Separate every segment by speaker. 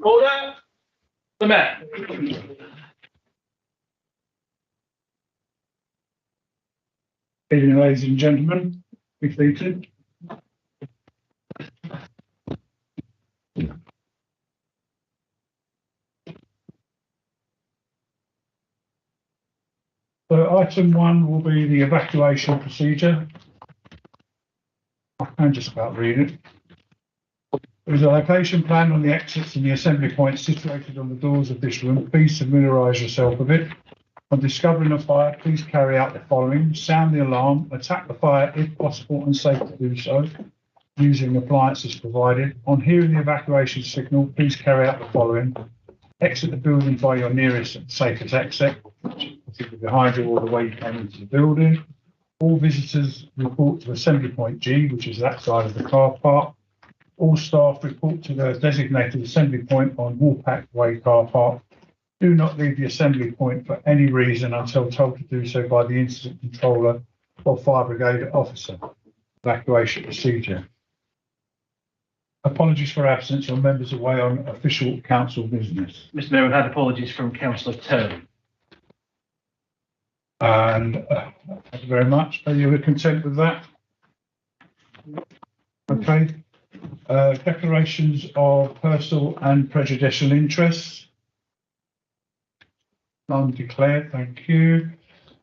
Speaker 1: Order. The Mayor.
Speaker 2: Evening, ladies and gentlemen. Be seated. So item 1 will be the evacuation procedure. I can just about read it. There is a location plan on the exits and the assembly points situated on the doors of this room. Please familiarise yourself with it. On discovering a fire, please carry out the following: sound the alarm, attack the fire if possible and safe to do so, using appliances provided. On hearing the evacuation signal, please carry out the following: exit the building by your nearest and safest exit, either behind you or the way you came into the building. All visitors report to assembly point G, which is that side of the car park. All staff report to the designated assembly point on Woolpack Way car park. Do not leave the assembly point for any reason until told to do so by the incident controller or fire brigade officer. Evacuation procedure. Apologies for absence. Your members away on official council business.
Speaker 1: Mr. Mayor, we've had apologies from Councillor Turner.
Speaker 2: And thank you very much. Are you content with that? Okay. Declarations of personal and prejudicial interests. None declared. Thank you.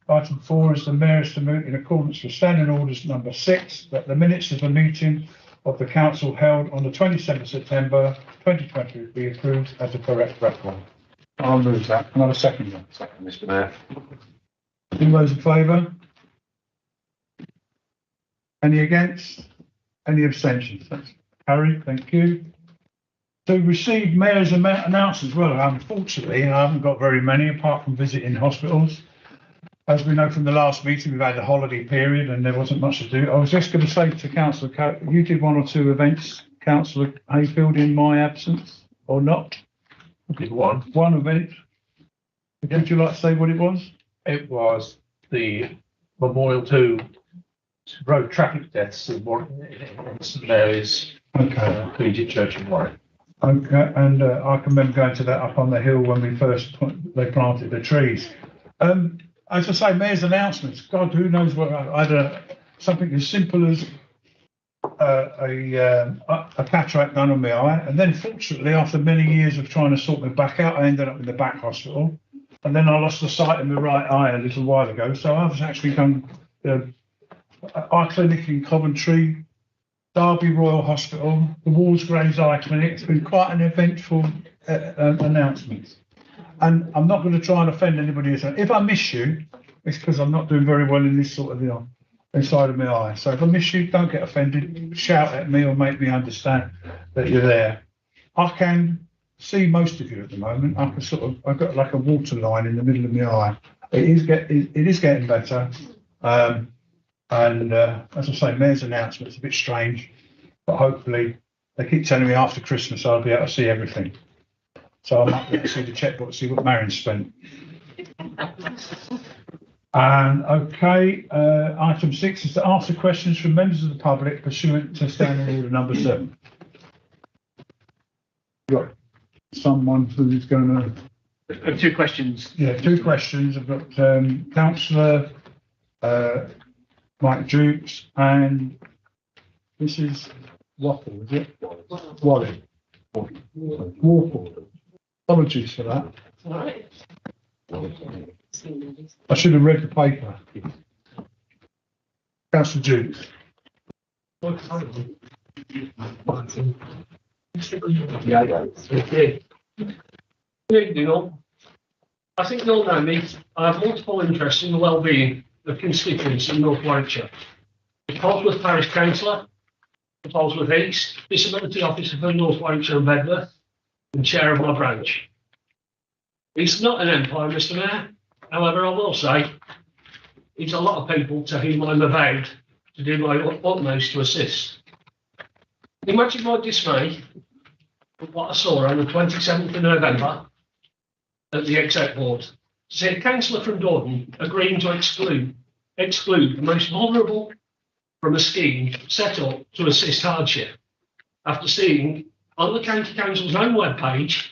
Speaker 2: Item 4 is the Mayor is to move in accordance with Standing Orders number 6 that the minutes of the meeting of the council held on the 27th September 2020 be approved as a correct record. I'll move that. Can I have a second?
Speaker 3: Second, Mr. Mayor.
Speaker 2: All those in favour? Any against? Any abstentions? That's carried. Thank you. To receive Mayor's announcements. Well, unfortunately, I haven't got very many apart from visiting hospitals. As we know from the last meeting, we've had a holiday period and there wasn't much to do. I was just going to say to Councillor, you did 1 or 2 events, Councillor Hayfield, in my absence, or not?
Speaker 4: I did one.
Speaker 2: One event. Would you like to say what it was?
Speaker 4: It was the memorial to road traffic deaths in St Mary's Collegiate Church in Warwick.
Speaker 2: Okay, and I can remember going to that up on the hill when we first they planted the trees. As I say, Mayor's announcements. God, who knows what I had something as simple as a cataract done on my eye, and then fortunately, after many years of trying to sort my back out, I ended up in the back hospital, and then I lost the sight of my right eye a little while ago. So I've actually done eye clinic in Coventry, Derby Royal Hospital, the Walsgraves Eye Clinic. It's been quite an eventful announcement. And I'm not going to try and offend anybody. If I miss you, it's because I'm not doing very well in this sort of inside of my eye. So if I miss you, don't get offended. Shout at me or make me understand that you're there. I can see most of you at the moment. I can I've got like a water line in the middle of my eye. It is getting better. As I say, Mayor's announcement's a bit strange, but hopefully they keep telling me after Christmas I'll be able to see everything. So I might be able to see the checkbook, see what Marion spent. And okay, item 6 is to answer questions from members of the public pursuant to Standing Order number 7. Got someone who's going to.
Speaker 1: 2 questions.
Speaker 2: Yeah, 2 questions. I've got Councillor Mike Jukes and Mrs. Waffle, is it? Wally. Waffle. Apologies for that.
Speaker 5: Right.
Speaker 2: I should have read the paper. Councillor Jukes.
Speaker 6: Good evening all. I think you all know me. I have multiple interests in the well-being of constituents in North Warwickshire. The Polesworth Parish Councillor, the Polesworth East Disability Officer for North Warwickshire and Bedworth, and Chair of my branch. It's not an empire, Mr. Mayor. However, I will say it's a lot of people to whom I'm avowed to do my utmost to assist. Imagine my dismay at what I saw on the 27th of November at the Exec Board. See a councillor from Dordon agreeing to exclude the most vulnerable from a scheme set up to assist hardship after seeing on the County Council's own webpage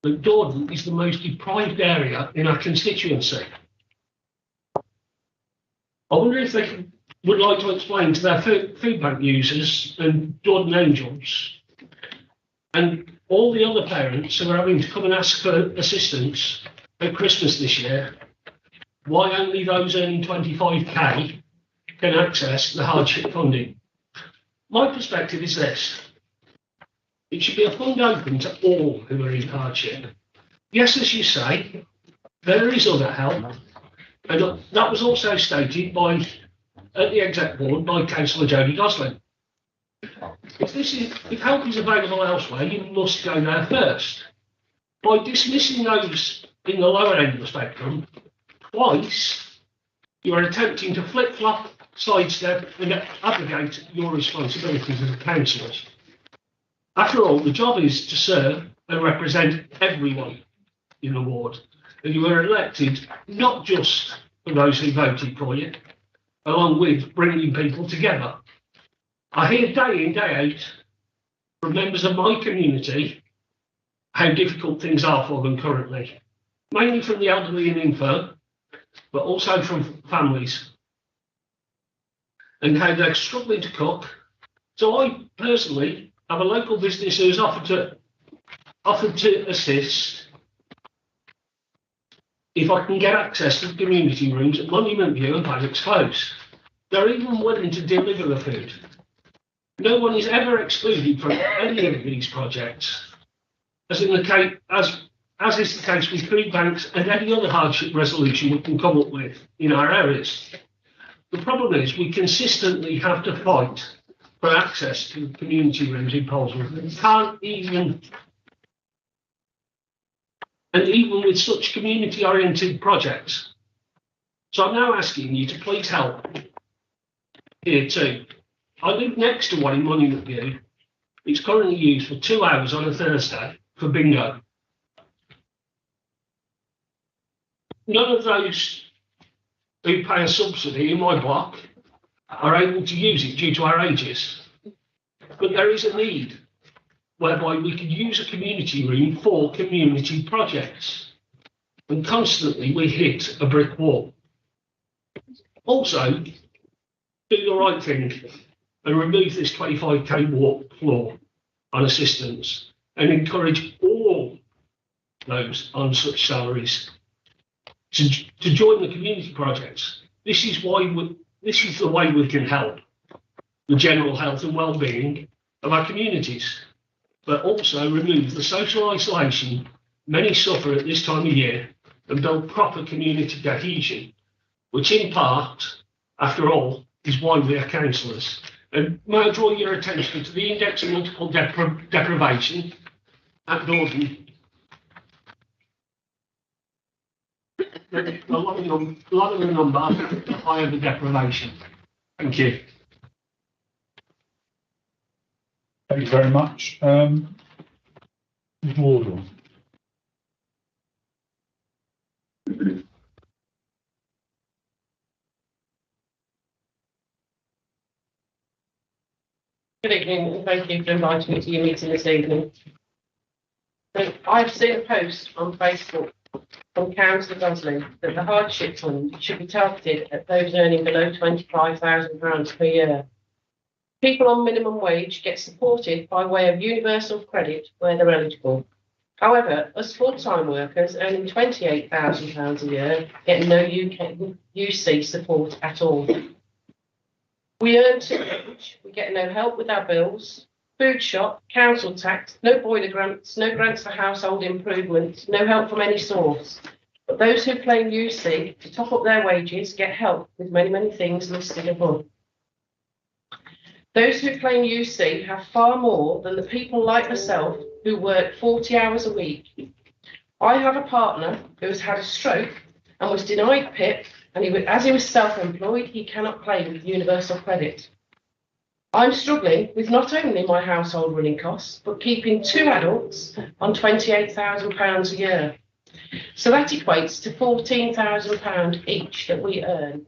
Speaker 6: that Dordon is the most deprived area in our constituency. I wonder if they would like to explain to their food bank users and Dordon Angels and all the other parents who are having to come and ask for assistance at Christmas this year why only those earning 25k can access the hardship funding. My perspective is this: it should be a fund open to all who are in hardship. Yes, as you say, there is other help, and that was also stated at the exec board by Councillor Jodie Gosling. If help is available elsewhere, you must go there first. By dismissing those in the lower end of the spectrum, twice you are attempting to flip-flop, sidestep and abrogate your responsibilities as councillors. After all, the job is to serve and represent everyone in the ward, and you are elected not just for those who voted for you, along with bringing people together. I hear day in, day out from members of my community how difficult things are for them currently, mainly from the elderly and infirm, but also from families, and how they're struggling to cook. So I personally have a local business who's offered to assist if I can get access to the community rooms at Monument View and Paddocks Close. They're even willing to deliver the food. No one is ever excluded from any of these projects, as is the case with food banks and any other hardship resolution we can come up with in our areas. The problem is we consistently have to fight for access to the community rooms in Polesworth. We can't even, and even with such community-oriented projects. So I'm now asking you to please help here too. I live next to one in Monument View. It's currently used for 2 hours on a Thursday for bingo. None of those who pay a subsidy in my block are able to use it due to our ages. But there is a need whereby we could use a community room for community projects. And constantly we hit a brick wall. Also, do the right thing and remove this 25k walk floor on assistance and encourage all those on such salaries to join the community projects. This is the way we can help the general health and well-being of our communities, but also remove the social isolation many suffer at this time of year and build proper community cohesion, which in part, after all, is why we are councillors. And may I draw your attention to the index of multiple deprivation at Dordon. A lot of the number, the higher the deprivation. Thank you.
Speaker 2: Thank you very much.
Speaker 4: Wardle.
Speaker 3: Good evening, and thank you for inviting me to your meeting this evening. So I've seen a post on Facebook from Councillor Gosling that the hardship fund should be targeted at those earning below £25,000 per year. People on minimum wage get supported by way of universal credit where they're eligible. However, us full-time workers earning £28,000 a year get no UC support at all. We earn too much, we get no help with our bills, food shop, council tax, no boiler grants, no grants for household improvements, no help from any source. But those who claim UC to top up their wages get help with many things listed above. Those who claim UC have far more than the people like myself who work 40 hours a week. I have a partner who has had a stroke and was denied PIP, and as he was self-employed, he cannot claim with universal credit. I'm struggling with not only my household running costs, but keeping 2 adults on £28,000 a year. So that equates to £14,000 each that we earn.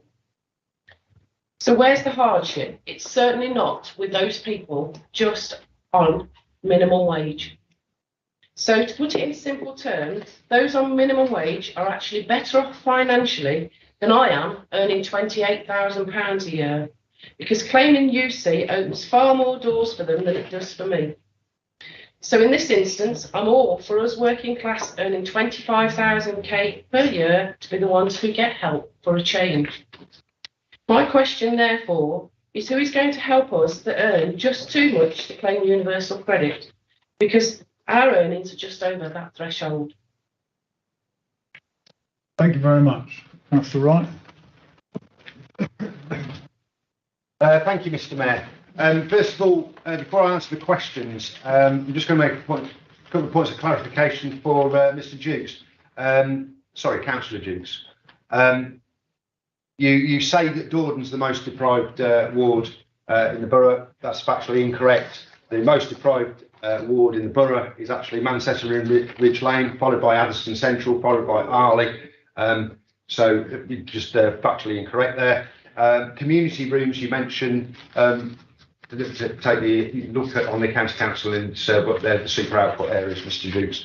Speaker 3: So where's the hardship? It's certainly not with those people just on minimum wage. So to put it in simple terms, those on minimum wage are actually better off financially than I am, earning £28,000 a year, because claiming UC opens far more doors for them than it does for me. So in this instance, I'm all for us working class earning 25,000 per year to be the ones who get help for a change. My question, therefore, is who is going to help us that earn just too much to claim universal credit? Because our earnings are just over that threshold.
Speaker 2: Thank you very much. Councillor Wright.
Speaker 5: Thank you, Mr. Mayor. First of all, before I answer the questions, I'm just going to make a couple of points of clarification for Mr. Dukes. Councillor Dukes. You say that Dordon's the most deprived ward in the borough. That's factually incorrect. The most deprived ward in the borough is actually Manchester and Ridge Lane, followed by Addiston Central, followed by Arley. So just factually incorrect there. Community rooms you mentioned, to take the look at on the county council and what they're the super output areas, Mr. Dukes.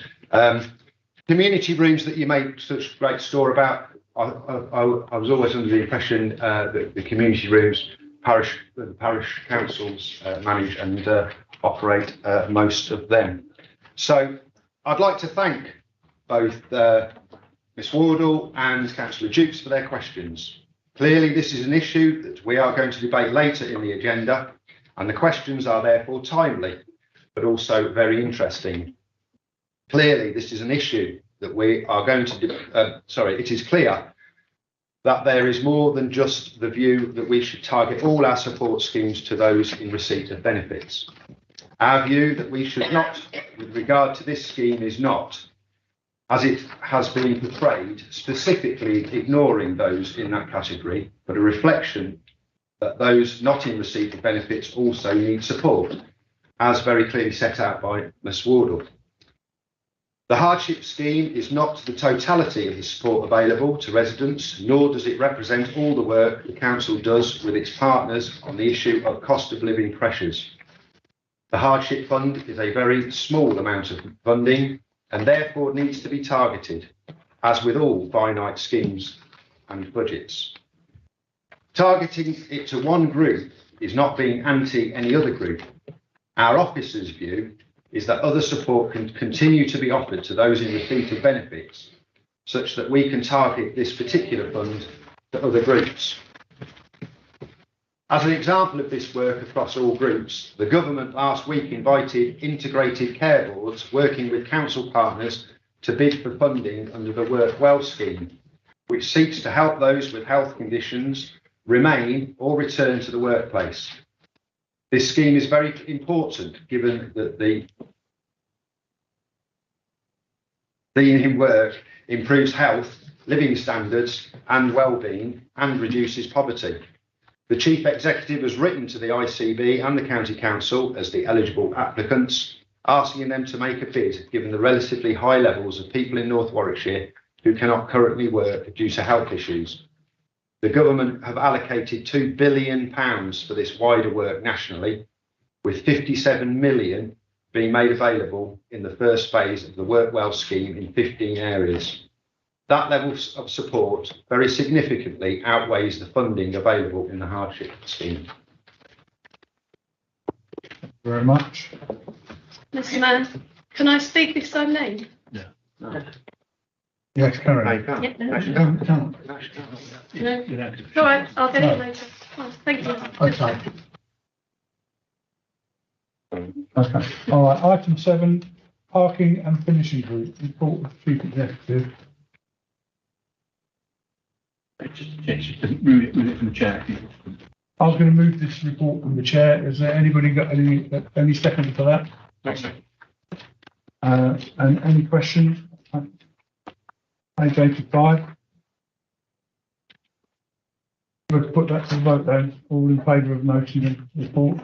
Speaker 5: Community rooms that you make such great store about, I was always under the impression that the community rooms the parish councils manage and operate most of them. So I'd like to thank both Miss Wardle and Councillor Dukes for their questions. Clearly, this is an issue that we are going to debate later in the agenda, and the questions are therefore timely, but also very interesting. Clearly, this is an issue that we are going to, it is clear that there is more than just the view that we should target all our support schemes to those in receipt of benefits. Our view that we should not, with regard to this scheme, is not, as it has been portrayed, specifically ignoring those in that category, but a reflection that those not in receipt of benefits also need support, as very clearly set out by Ms Wardle. The hardship scheme is not the totality of the support available to residents, nor does it represent all the work the council does with its partners on the issue of cost of living pressures. The hardship fund is a very small amount of funding and therefore needs to be targeted, as with all finite schemes and budgets. Targeting it to one group is not being anti any other group. Our officer's view is that other support can continue to be offered to those in receipt of benefits, such that we can target this particular fund to other groups. As an example of this work across all groups, the government last week invited integrated care boards working with council partners to bid for funding under the Work Well scheme, which seeks to help those with health conditions remain or return to the workplace. This scheme is very important given that the in work improves health, living standards and well-being and reduces poverty. The Chief Executive has written to the ICB and the County Council as the eligible applicants, asking them to make a bid given the relatively high levels of people in North Warwickshire who cannot currently work due to health issues. The government have allocated £2 billion for this wider work nationally, with 57 million being made available in the first phase of the Work Well scheme in 15 areas. That level of support very significantly outweighs the funding available in the hardship scheme.
Speaker 2: Thank you very much.
Speaker 7: Mr. Mayor, can I speak this time name?
Speaker 2: Yes, Karen.
Speaker 7: Yeah, no.
Speaker 2: No.
Speaker 7: No. All right, I'll get it later. Oh, thank you.
Speaker 2: Okay. Okay. All right. Item 7, parking and finishing group. Report of Chief Executive.
Speaker 1: Just move it from the chair.
Speaker 2: I was going to move this report from the chair. Is there anybody got any second for that?
Speaker 1: Thanks, sir.
Speaker 2: And any questions? Page 85. We'll put that to the vote then. All in favour of noting the report?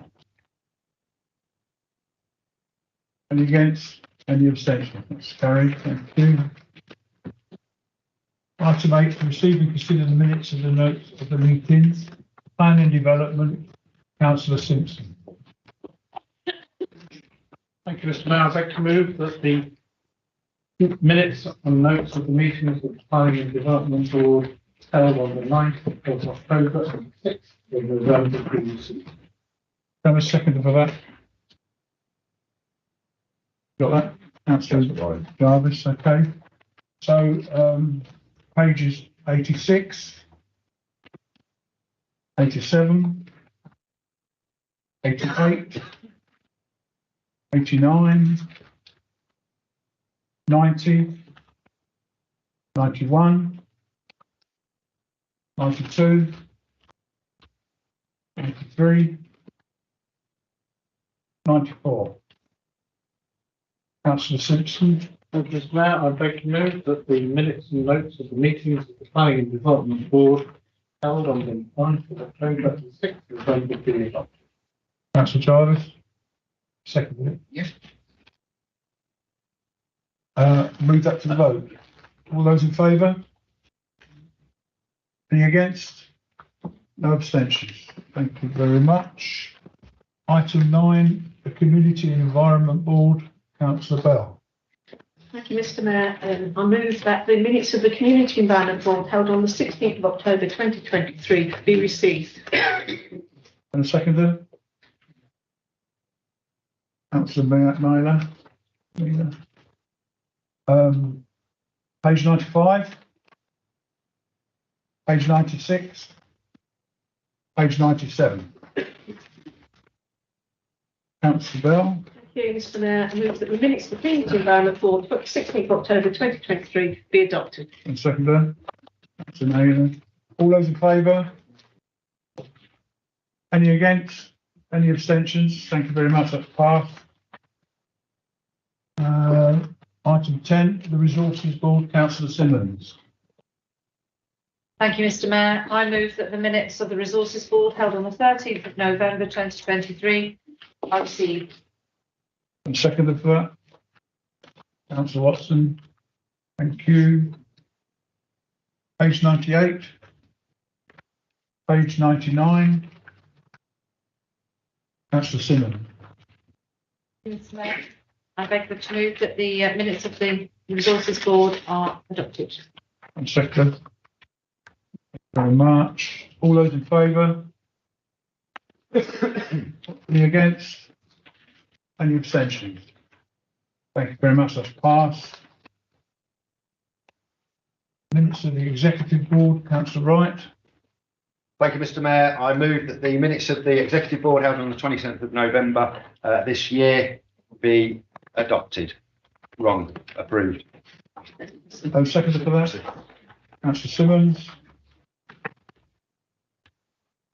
Speaker 2: Any against? Any abstention? That's carried. Thank you. Item 8, receive and consider the minutes of the notes of the meetings. Planning Development, councillor Simpson.
Speaker 4: Thank you, Mr. Mayor. I'd like to move that the minutes and notes of the meetings of the Planning and Development Board held on the 9th of October and 6th of November previously.
Speaker 2: Have a second for that? Got that? Councillor Jarvis, okay. So, pages 86, 87, 88, 89, 90, 91, 92, 93, 94. Councillor Simpson.
Speaker 4: Thank you, Mr. Mayor. I'd like to move that the minutes and notes of the meetings of the Planning and Development Board held on the 9th of October and 6th of November be adopted.
Speaker 2: Councillor Jarvis. Second.
Speaker 1: Yes.
Speaker 2: Move that to the vote. All those in favour? Any against? No abstentions. Thank you very much. Item 9, the Community and Environment Board, councillor Bell.
Speaker 7: Thank you, Mr. Mayor. I move that the minutes of the Community Environment Board held on the 16th of October 2023 be received.
Speaker 2: And a seconder? Councillor Myler. Page 95. Page 96. Page 97. Councillor Bell.
Speaker 7: Thank you, Mr. Mayor. I move that the minutes of the Community Environment Board for 16th of October 2023 be adopted.
Speaker 2: And seconder? Councillor Naylor. All those in favour? Any against? Any abstentions? Thank you very much. That's passed. Item 10, the Resources Board, councillor Simmons.
Speaker 8: Thank you, Mr. Mayor. I move that the minutes of the Resources Board held on the 13th of November 2023 are received.
Speaker 2: And seconder for that? Councillor Watson. Thank you. Page 98. Page 99. Councillor Simmons.
Speaker 8: Mr. Mayor, I beg to move that the minutes of the Resources Board are adopted.
Speaker 2: And seconder. Thank you very much. All those in favour? Any against? Any abstentions? Thank you very much. That's passed. Minutes of the Executive Board, councillor Wright.
Speaker 5: Thank you, Mr. Mayor. I move that the minutes of the Executive Board held on the 27th of November this year be adopted. Wrong. Approved.
Speaker 2: Seconder for that? Councillor Simmons.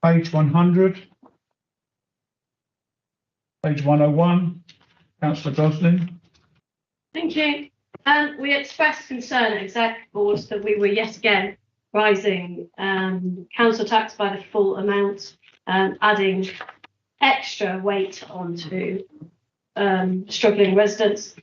Speaker 2: Page 100. Page 101. Councillor Gosling.
Speaker 7: Thank you. We expressed concern at Executive Boards that we were yet again rising council tax by the full amount, adding extra weight onto struggling residents,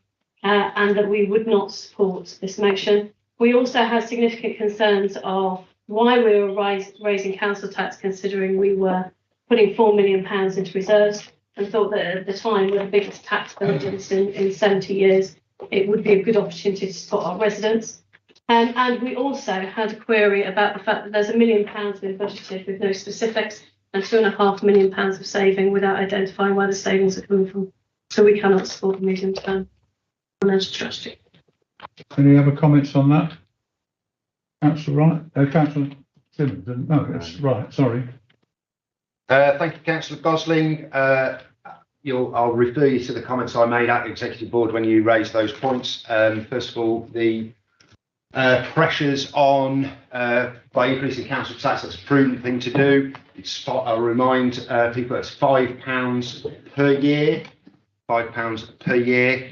Speaker 7: and that we would not support this motion. We also had significant concerns of why we were raising council tax, considering we were putting £4 million into reserves, and thought that at the time we're the biggest tax burdens in 70 years, it would be a good opportunity to support our residents. And we also had a query about the fact that there's £1 million been budgeted with no specifics and £2.5 million of saving without identifying where the savings are coming from. So we cannot support the medium term financial strategy.
Speaker 2: Any other comments on that? Councillor Wright? Councillor Simmons? No, that's right. Sorry.
Speaker 5: Thank you, Councillor Gosling. I'll refer you to the comments I made at the Executive Board when you raised those points. First of all, the pressures on by increasing council tax, that's a prudent thing to do. I'll remind people it's £5 per year. £5 per year.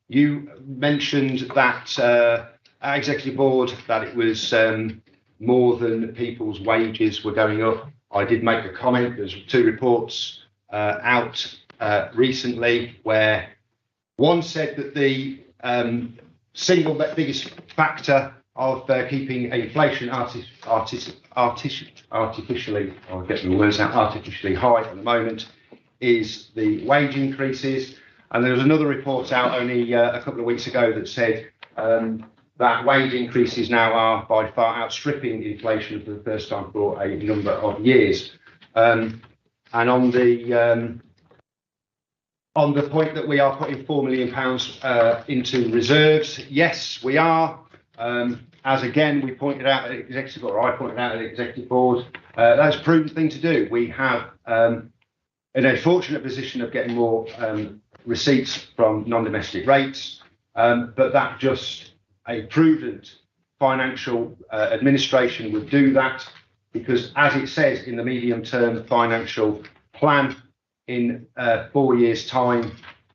Speaker 5: You mentioned that at Executive Board that it was more than people's wages were going up. I did make a comment. There's 2 reports out recently where one said that the single biggest factor of keeping inflation artificially, I'll get the words out, artificially high at the moment is the wage increases. And there was another report out only a couple of weeks ago that said that wage increases now are by far outstripping inflation for the first time for a number of years. And on the point that we are putting £4 million into reserves, yes, we are. As again, we pointed out at executive, or I pointed out at the executive board, that's a prudent thing to do. We have in a fortunate position of getting more receipts from non-domestic rates, but that just a prudent financial administration would do that, because as it says in the medium-term financial plan, in 4 years' time,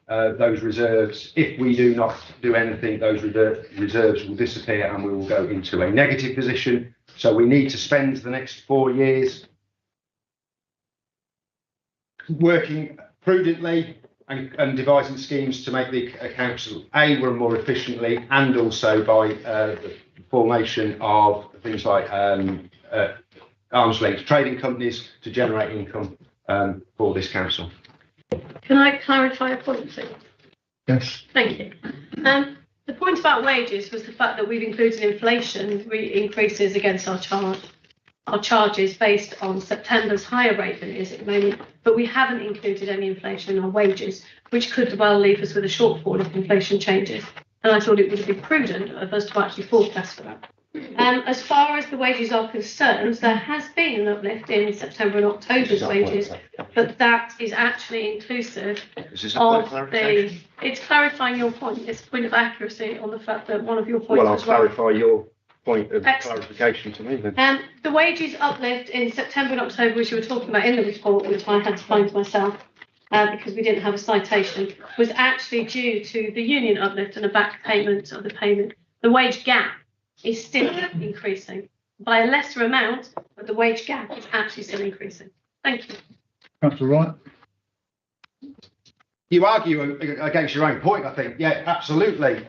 Speaker 5: those reserves, if we do not do anything, those reserves will disappear and we will go into a negative position. So we need to spend the next 4 years working prudently and devising schemes to make the council run more efficiently, and also by the formation of things like arm's length trading companies to generate income for this council.
Speaker 7: Can I clarify a point, please?
Speaker 2: Yes.
Speaker 7: Thank you. The point about wages was the fact that we've included inflation increases against our charges based on September's higher rate than it is at the moment, but we haven't included any inflation in our wages, which could well leave us with a shortfall if inflation changes. And I thought it would be prudent of us to actually forecast for that. As far as the wages are concerned, there has been an uplift in September and October's wages, but that is actually inclusive of the. It's clarifying your point. It's a point of accuracy on the fact that one of your points.
Speaker 5: Well, I'll clarify your point of
Speaker 7: Excellent.
Speaker 5: clarification to me then.
Speaker 7: The wages uplift in September and October, which you were talking about in the report, which I had to find myself because we didn't have a citation, was actually due to the union uplift and a back payment of the payment. The wage gap is still increasing by a lesser amount, but the wage gap is actually still increasing. Thank you.
Speaker 2: Councillor Wright.
Speaker 5: You argue against your own point, I think. Yeah, absolutely.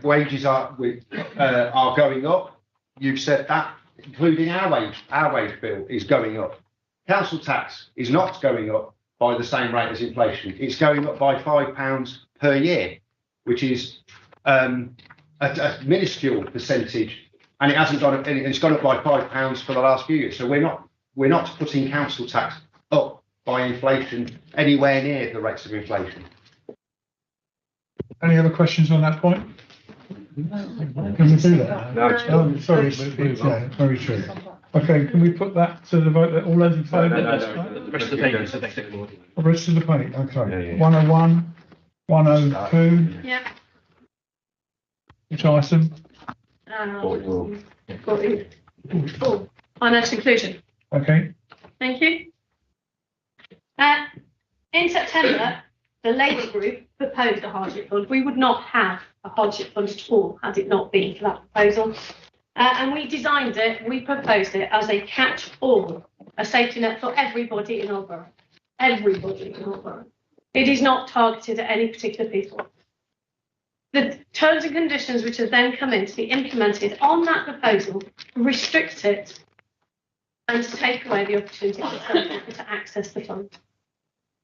Speaker 5: Wages are going up. You've said that, including our wage bill is going up. Council tax is not going up by the same rate as inflation. It's going up by £5 per year, which is a minuscule percentage, and it hasn't gone up. It's gone up by £5 for the last few years. So we're not putting council tax up by inflation anywhere near the rates of inflation.
Speaker 2: Any other questions on that point? Can we do that?
Speaker 5: No.
Speaker 2: Oh, sorry, yeah, very true. Okay, can we put that to the vote? All those in favour?
Speaker 1: The rest of the payments are
Speaker 2: The rest of the payment, okay. 101, 102.
Speaker 7: Yeah.
Speaker 2: Which item?
Speaker 7: 44. Financial inclusion.
Speaker 2: Okay.
Speaker 7: Thank you. In September, the Labour group proposed a hardship fund. We would not have a hardship fund at all had it not been for that proposal. And we designed it, we proposed it as a catch-all, a safety net for everybody in our borough. Everybody in our borough. It is not targeted at any particular people. The terms and conditions which have then come in to be implemented on that proposal restrict it and to take away the opportunity for some people to access the fund.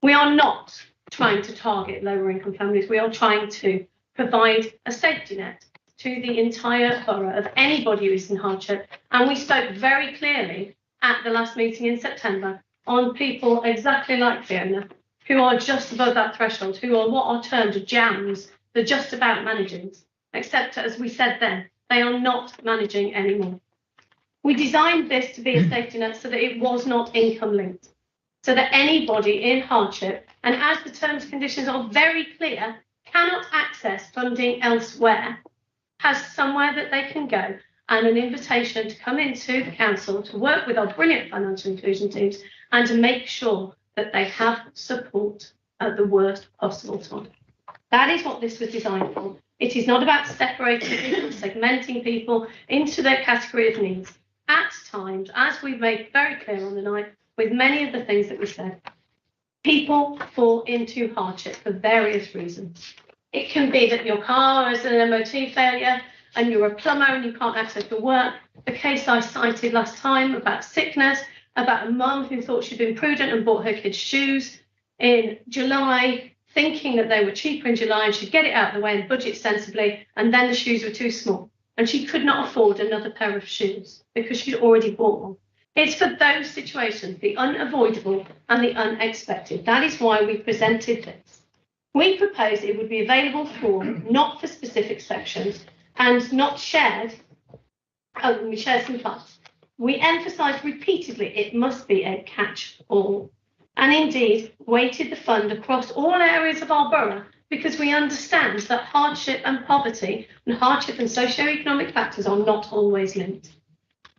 Speaker 7: We are not trying to target lower income families. We are trying to provide a safety net to the entire borough of anybody who is in hardship. And we spoke very clearly at the last meeting in September on people exactly like Fiona, who are just above that threshold, who are what are termed jams. They're just about managing, except as we said then, they are not managing anymore. We designed this to be a safety net so that it was not income linked, so that anybody in hardship, and as the terms and conditions are very clear, cannot access funding elsewhere, has somewhere that they can go and an invitation to come into the council to work with our brilliant financial inclusion teams and to make sure that they have support at the worst possible time. That is what this was designed for. It is not about separating people, segmenting people into their category of needs. At times, as we've made very clear on the night, with many of the things that we said, people fall into hardship for various reasons. It can be that your car is an MOT failure, and you're a plumber and you can't access your work. The case I cited last time about sickness, about a mum who thought she'd been prudent and bought her kids shoes in July, thinking that they were cheaper in July and she'd get it out of the way and budget sensibly, and then the shoes were too small. And she could not afford another pair of shoes because she'd already bought one. It's for those situations, the unavoidable and the unexpected. That is why we presented this. We proposed it would be available for all, not for specific sections, and not shared. Oh, we shared some funds. We emphasised repeatedly it must be a catch-all, and indeed weighted the fund across all areas of our borough because we understand that hardship and poverty and hardship and socio-economic factors are not always linked.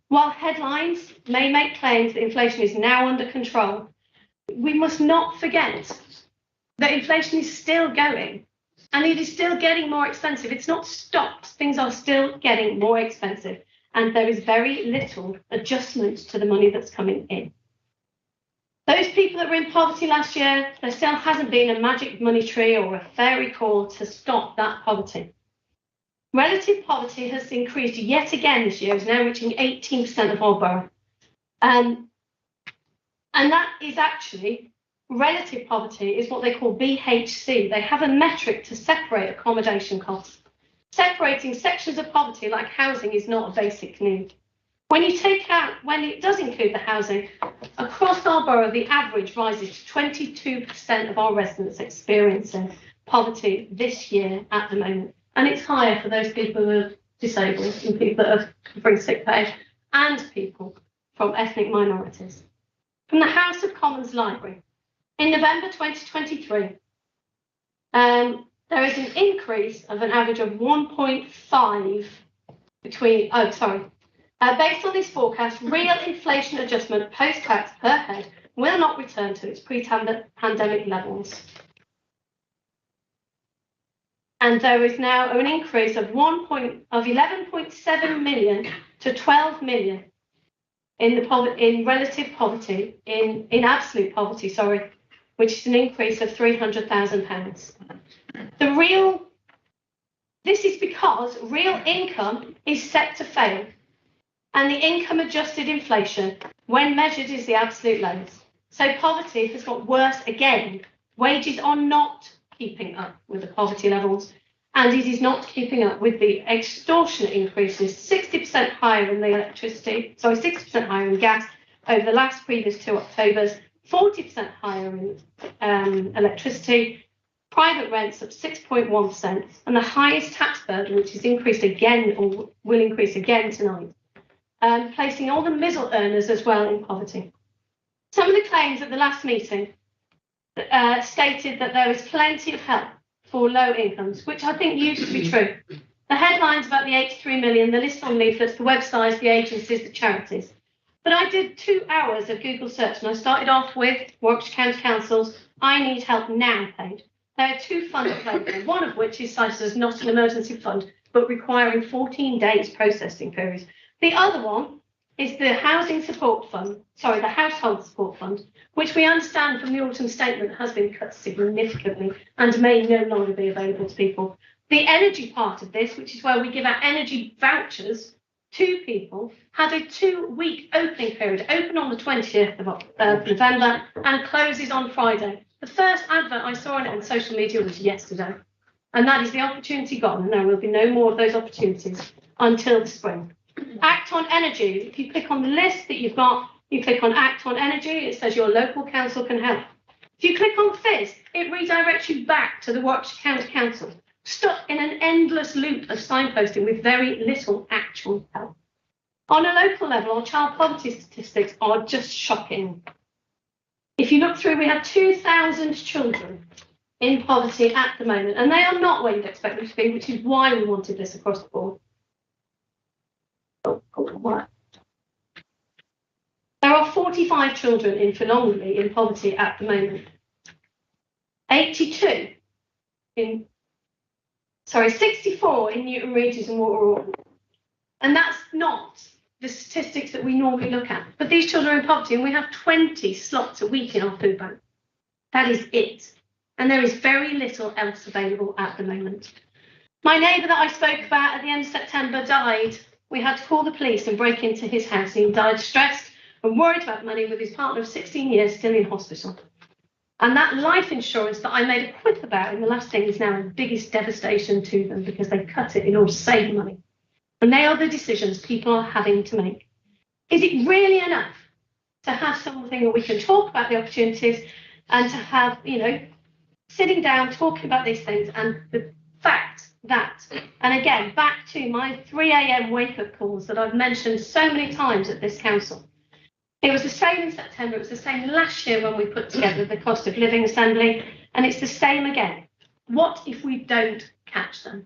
Speaker 7: While headlines may make claims that inflation is now under control, we must not forget that inflation is still going and it is still getting more expensive. It's not stopped. Things are still getting more expensive and there is very little adjustment to the money that's coming in. Those people that were in poverty last year, there still hasn't been a magic money tree or a fairy call to stop that poverty. Relative poverty has increased yet again this year, is now reaching 18% of our borough. And that is actually, relative poverty is what they call BHC. They have a metric to separate accommodation costs. Separating sections of poverty like housing is not a basic need. When it does include the housing, across our borough, the average rises to 22% of our residents experiencing poverty this year at the moment. And it's higher for those people who are disabled and people that are covering sick pay and people from ethnic minorities. From the House of Commons Library, in November 2023, there is an increase of an average of 1.5 based on this forecast, real inflation adjustment post-tax per head will not return to its pre-pandemic levels. And there is now an increase of 11.7 million to 12 million in relative poverty, in absolute poverty, sorry, which is an increase of £300,000. This is because real income is set to fail, and the income adjusted inflation, when measured, is the absolute lowest. So poverty has got worse again. Wages are not keeping up with the poverty levels, and it is not keeping up with the extortionate increases, 60% higher in the electricity, 60% higher in gas over the previous 2 Octobers, 40% higher in electricity, private rents up 6.1%, and the highest tax burden, which is increased again or will increase again tonight, placing all the middle earners as well in poverty. Some of the claims at the last meeting stated that there is plenty of help for low incomes, which I think used to be true. The headlines about the 83 million, the list on leaflets, the websites, the agencies, the charities. But I did 2 hours of Google search, and I started off with Warwickshire County Council's I Need Help Now page. There are 2 funds available, one of which is cited as not an emergency fund, but requiring 14 days processing periods. The other one is the Housing Support Fund, the Household Support Fund, which we understand from the autumn statement has been cut significantly and may no longer be available to people. The energy part of this, which is where we give out energy vouchers to people, had a 2-week opening period, open on the 20th of November and closes on Friday. The first advert I saw on it on social media was yesterday. And that is the opportunity gone, and there will be no more of those opportunities until the spring. Act on Energy. If you click on the list that you've got, you click on Act on Energy, it says your local council can help. If you click on FIS, it redirects you back to the Warwickshire County Council, stuck in an endless loop of signposting with very little actual help. On a local level, our child poverty statistics are just shocking. If you look through, we have 2,000 children in poverty at the moment, and they are not where you'd expect them to be, which is why we wanted this across the board. There are 45 children in Finlongly in poverty at the moment. 64 in Newton Regis and Waterall. And that's not the statistics that we normally look at. But these children are in poverty, and we have 20 slots a week in our food bank. That is it. And there is very little else available at the moment. My neighbour that I spoke about at the end of September died. We had to call the police and break into his house. He died stressed and worried about money with his partner of 16 years still in hospital. And that life insurance that I made a quip about in the last thing is now the biggest devastation to them because they cut it in order to save money. And they are the decisions people are having to make. Is it really enough to have something where we can talk about the opportunities and to have, sitting down, talking about these things and the fact that, and again, back to my 3 a.m. wake-up calls that I've mentioned so many times at this council. It was the same in September, it was the same last year when we put together the cost of living assembly, and it's the same again. What if we don't catch them?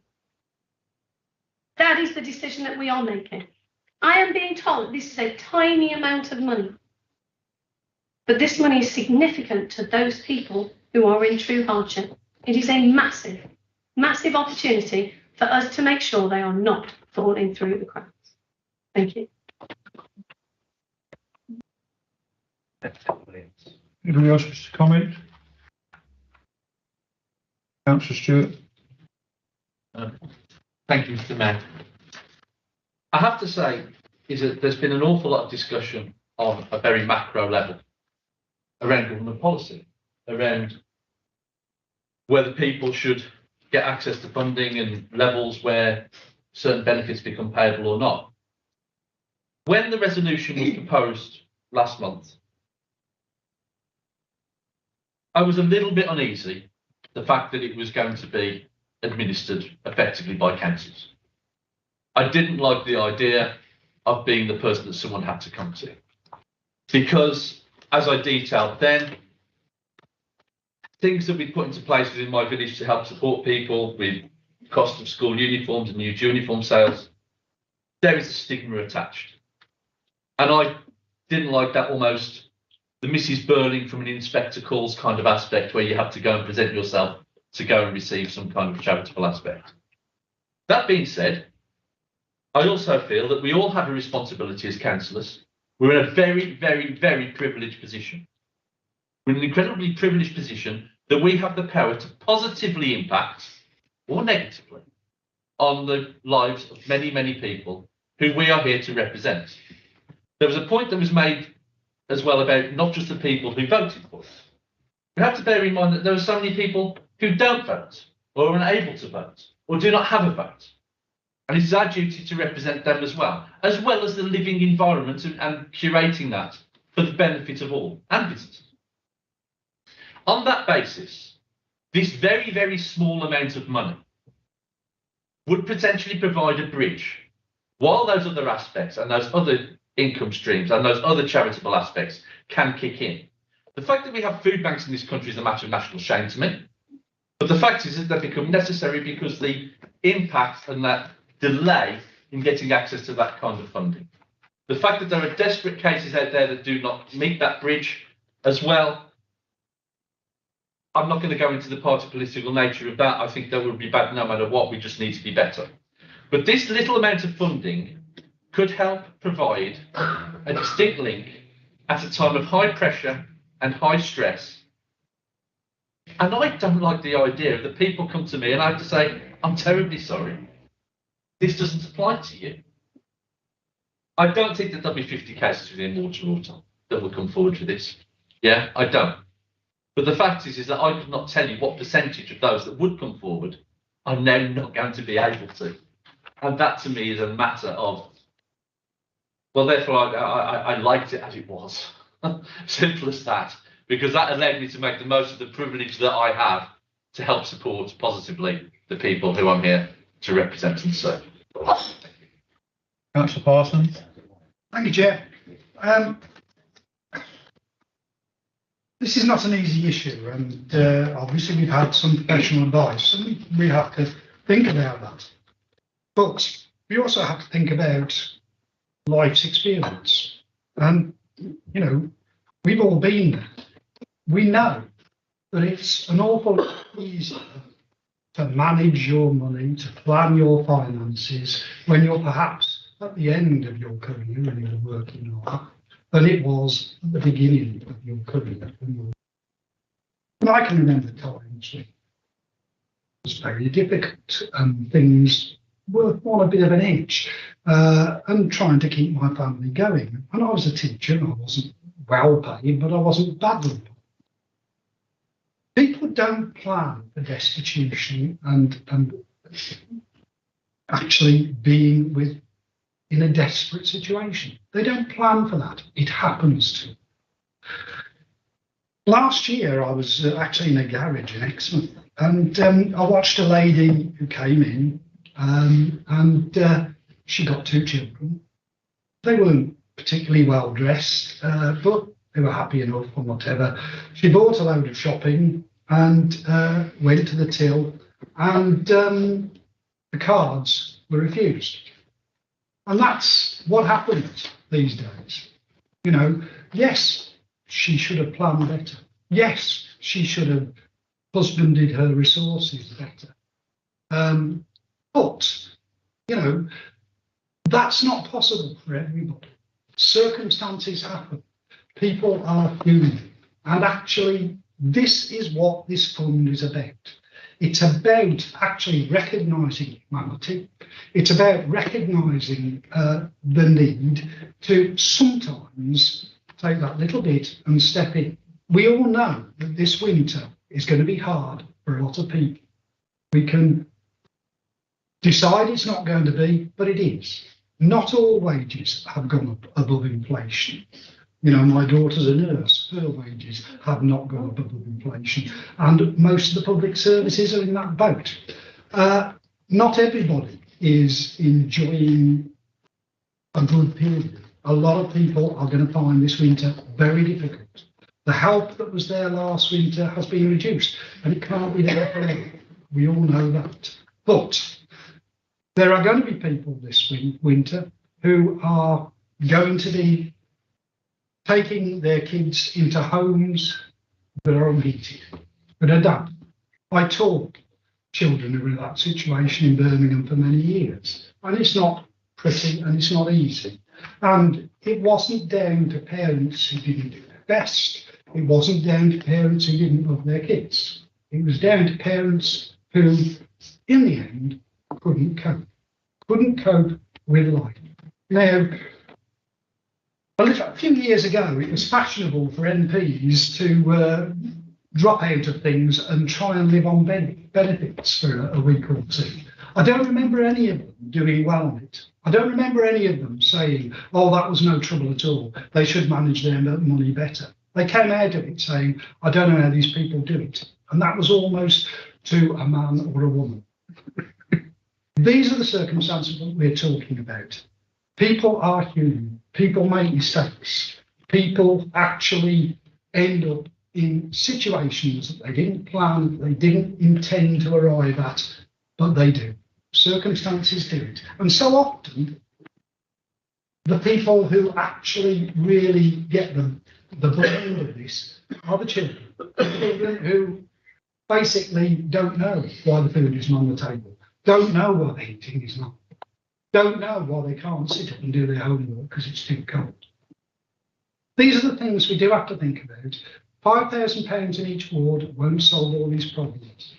Speaker 7: That is the decision that we are making. I am being told that this is a tiny amount of money, but this money is significant to those people who are in true hardship. It is a massive, massive opportunity for us to make sure they are not falling through the cracks. Thank you.
Speaker 2: Anybody else wish to comment? Councillor Stewart.
Speaker 1: Thank you, Mr. Mayor. I have to say is that there's been an awful lot of discussion on a very macro level around government policy, around whether people should get access to funding and levels where certain benefits become payable or not. When the resolution was proposed last month, I was a little bit uneasy, the fact that it was going to be administered effectively by councils. I didn't like the idea of being the person that someone had to come to. Because, as I detailed then, things that we put into place within my village to help support people with cost of school uniforms and new uniform sales, there is a stigma attached. And I didn't like that almost the Mrs. Burling from an inspector calls kind of aspect where you have to go and present yourself to go and receive some kind of charitable aspect. That being said, I also feel that we all have a responsibility as councillors. We're in a very, very, very privileged position. We're in an incredibly privileged position that we have the power to positively impact or negatively on the lives of many, many people who we are here to represent. There was a point that was made as well about not just the people who voted for us. We have to bear in mind that there are so many people who don't vote or are unable to vote or do not have a vote. And it's our duty to represent them as well as the living environment and curating that for the benefit of all and businesses. On that basis, this very, very small amount of money would potentially provide a bridge while those other aspects and those other income streams and those other charitable aspects can kick in. The fact that we have food banks in this country is a matter of national shame to me. But the fact is that they become necessary because the impact and that delay in getting access to that kind of funding. The fact that there are desperate cases out there that do not meet that bridge as well. I'm not going to go into the party political nature of that. I think that would be bad no matter what. We just need to be better. But this little amount of funding could help provide a distinct link at a time of high pressure and high stress. And I don't like the idea that people come to me and I have to say, I'm terribly sorry. This doesn't apply to you. I don't think that there'll be 50 cases within Water that will come forward for this. Yeah, I don't. But the fact is that I could not tell you what percentage of those that would come forward I'm now not going to be able to. And that to me is a matter of, well, therefore I liked it as it was. Simple as that. Because that allowed me to make the most of the privilege that I have to help support positively the people who I'm here to represent and serve.
Speaker 2: Councillor Parsons.
Speaker 9: Thank you, Chair. This is not an easy issue, and obviously we've had some professional advice, and we have to think about that. But we also have to think about life's experience. And, you know, we've all been there. We know that it's an awful lot easier to manage your money, to plan your finances when you're perhaps at the end of your career and you're working life than it was at the beginning of your career. And I can remember times was very difficult and things were on a bit of an edge, and trying to keep my family going. And I was a teacher, and I wasn't well paid, but I wasn't badly paid. People don't plan for destitution and actually being in a desperate situation. They don't plan for that. It happens to them. Last year, I was actually in a garage in Exmouth, and I watched a lady who came in, and she got 2 children. They weren't particularly well dressed, but they were happy enough and whatever. She bought a load of shopping and went to the till, and the cards were refused. And that's what happens these days. You know, yes, she should have planned better. Yes, she should have husbanded her resources better. But, you know, that's not possible for everybody. Circumstances happen. People are human. And actually, this is what this fund is about. It's about actually recognising humanity. It's about recognising the need to sometimes take that little bit and step in. We all know that this winter is going to be hard for a lot of people. We can decide it's not going to be, but it is. Not all wages have gone up above inflation. You know, my daughter's a nurse, her wages have not gone up above inflation. And most of the public services are in that boat. Not everybody is enjoying a good period. A lot of people are going to find this winter very difficult. The help that was there last winter has been reduced, and it can't be there forever. We all know that. But there are going to be people this winter who are going to be taking their kids into homes that are unheated, that are damp. I taught children who were in that situation in Birmingham for many years, and it's not pretty and it's not easy. And it wasn't down to parents who didn't do their best. It wasn't down to parents who didn't love their kids. It was down to parents who, in the end, couldn't cope with life. Now, a few years ago, it was fashionable for MPs to drop out of things and try and live on benefits for a week or two. I don't remember any of them doing well on it. I don't remember any of them saying, oh, that was no trouble at all. They should manage their money better. They came out of it saying, I don't know how these people do it. And that was almost to a man or a woman. These are the circumstances that we're talking about. People are human. People make mistakes. People actually end up in situations that they didn't plan, they didn't intend to arrive at, but they do. Circumstances do it. And so often, the people who actually really get the blame of this are the children. The children who basically don't know why the food isn't on the table, don't know why the heating is not, don't know why they can't sit up and do their homework because it's too cold. These are the things we do have to think about. £5,000 in each ward won't solve all these problems,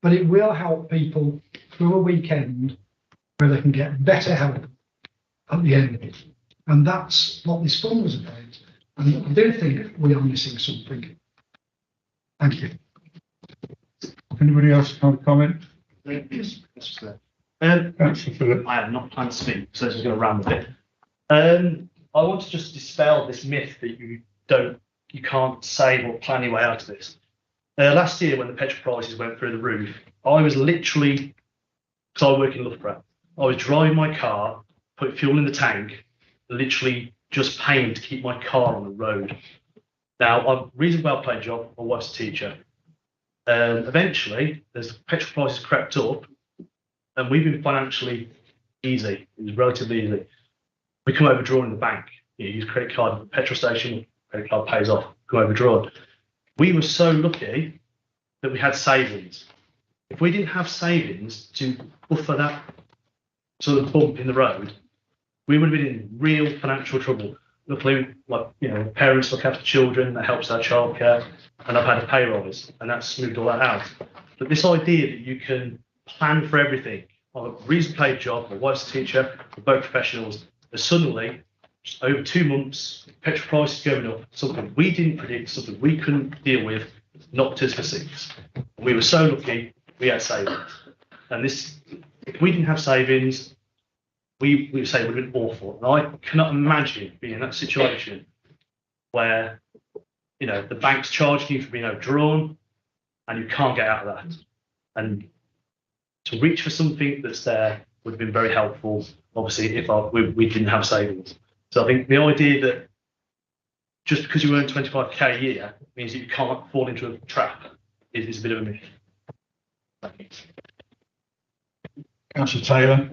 Speaker 9: but it will help people through a weekend where they can get better help at the end of it. And that's what this fund was about. And I do think we are missing something. Thank you.
Speaker 2: Anybody else have a comment?
Speaker 10: Yes,
Speaker 2: Councillor Phillips.
Speaker 10: I have not planned to speak, so this is going to run a bit. I want to just dispel this myth that you can't save or plan your way out of this. Last year, when the petrol prices went through the roof, I was literally, because I work in Loughborough, I was driving my car, put fuel in the tank, literally just paying to keep my car on the road. Now, I'm a reasonably well-paid job. My wife's a teacher. Eventually, as petrol prices crept up, and we've been financially easy. It was relatively easy. We come overdrawn in the bank. You use credit card at the petrol station, credit card pays off, come overdrawn. We were so lucky that we had savings. If we didn't have savings to buffer that sort of bump in the road, we would have been in real financial trouble. Luckily, parents look after children, that helps our childcare, and I've had a pay rise, and that's smoothed all that out. But this idea that you can plan for everything, I've got a reasonably paid job, my wife's a teacher, we're both professionals, but suddenly, just over 2 months, petrol prices going up, something we didn't predict, something we couldn't deal with, knocked us for six. We were so lucky we had savings. And this, if we didn't have savings, we would say it would have been awful. And I cannot imagine being in that situation where, you know, the bank's charging you for being overdrawn and you can't get out of that. And to reach for something that's there would have been very helpful, obviously, if we didn't have savings. So I think the idea that just because you earn 25k a year means that you can't fall into a trap is a bit of a myth. Thank you.
Speaker 2: Councillor Taylor.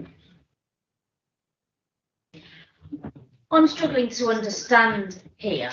Speaker 11: I'm struggling to understand here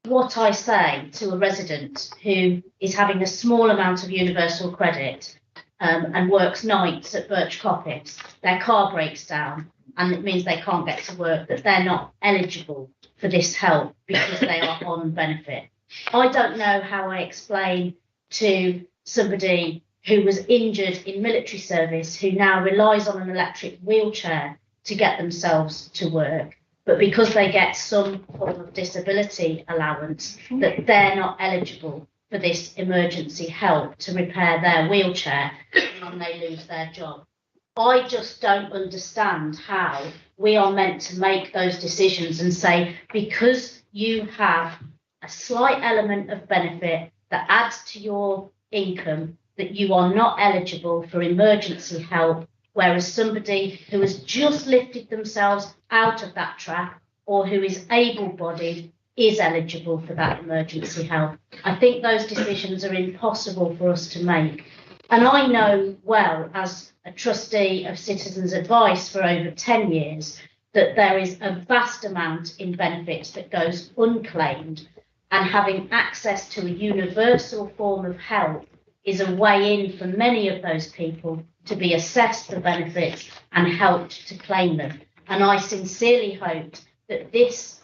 Speaker 11: what I say to a resident who is having a small amount of universal credit and works nights at Birch Coppice. Their car breaks down and it means they can't get to work, that they're not eligible for this help because they are on benefit. I don't know how I explain to somebody who was injured in military service who now relies on an electric wheelchair to get themselves to work, but because they get some form of disability allowance, that they're not eligible for this emergency help to repair their wheelchair and they lose their job. I just don't understand how we are meant to make those decisions and say, because you have a slight element of benefit that adds to your income, that you are not eligible for emergency help, whereas somebody who has just lifted themselves out of that trap or who is able-bodied is eligible for that emergency help. I think those decisions are impossible for us to make. And I know well, as a trustee of Citizens Advice for over 10 years, that there is a vast amount in benefits that goes unclaimed, and having access to a universal form of help is a way in for many of those people to be assessed the benefits and helped to claim them. And I sincerely hoped that this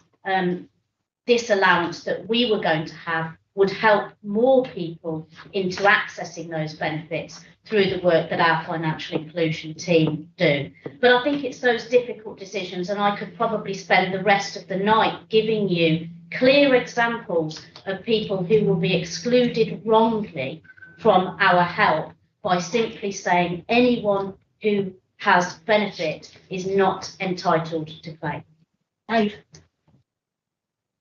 Speaker 11: allowance that we were going to have would help more people into accessing those benefits through the work that our financial inclusion team do. But I think it's those difficult decisions, and I could probably spend the rest of the night giving you clear examples of people who will be excluded wrongly from our help by simply saying anyone who has benefit is not entitled to claim.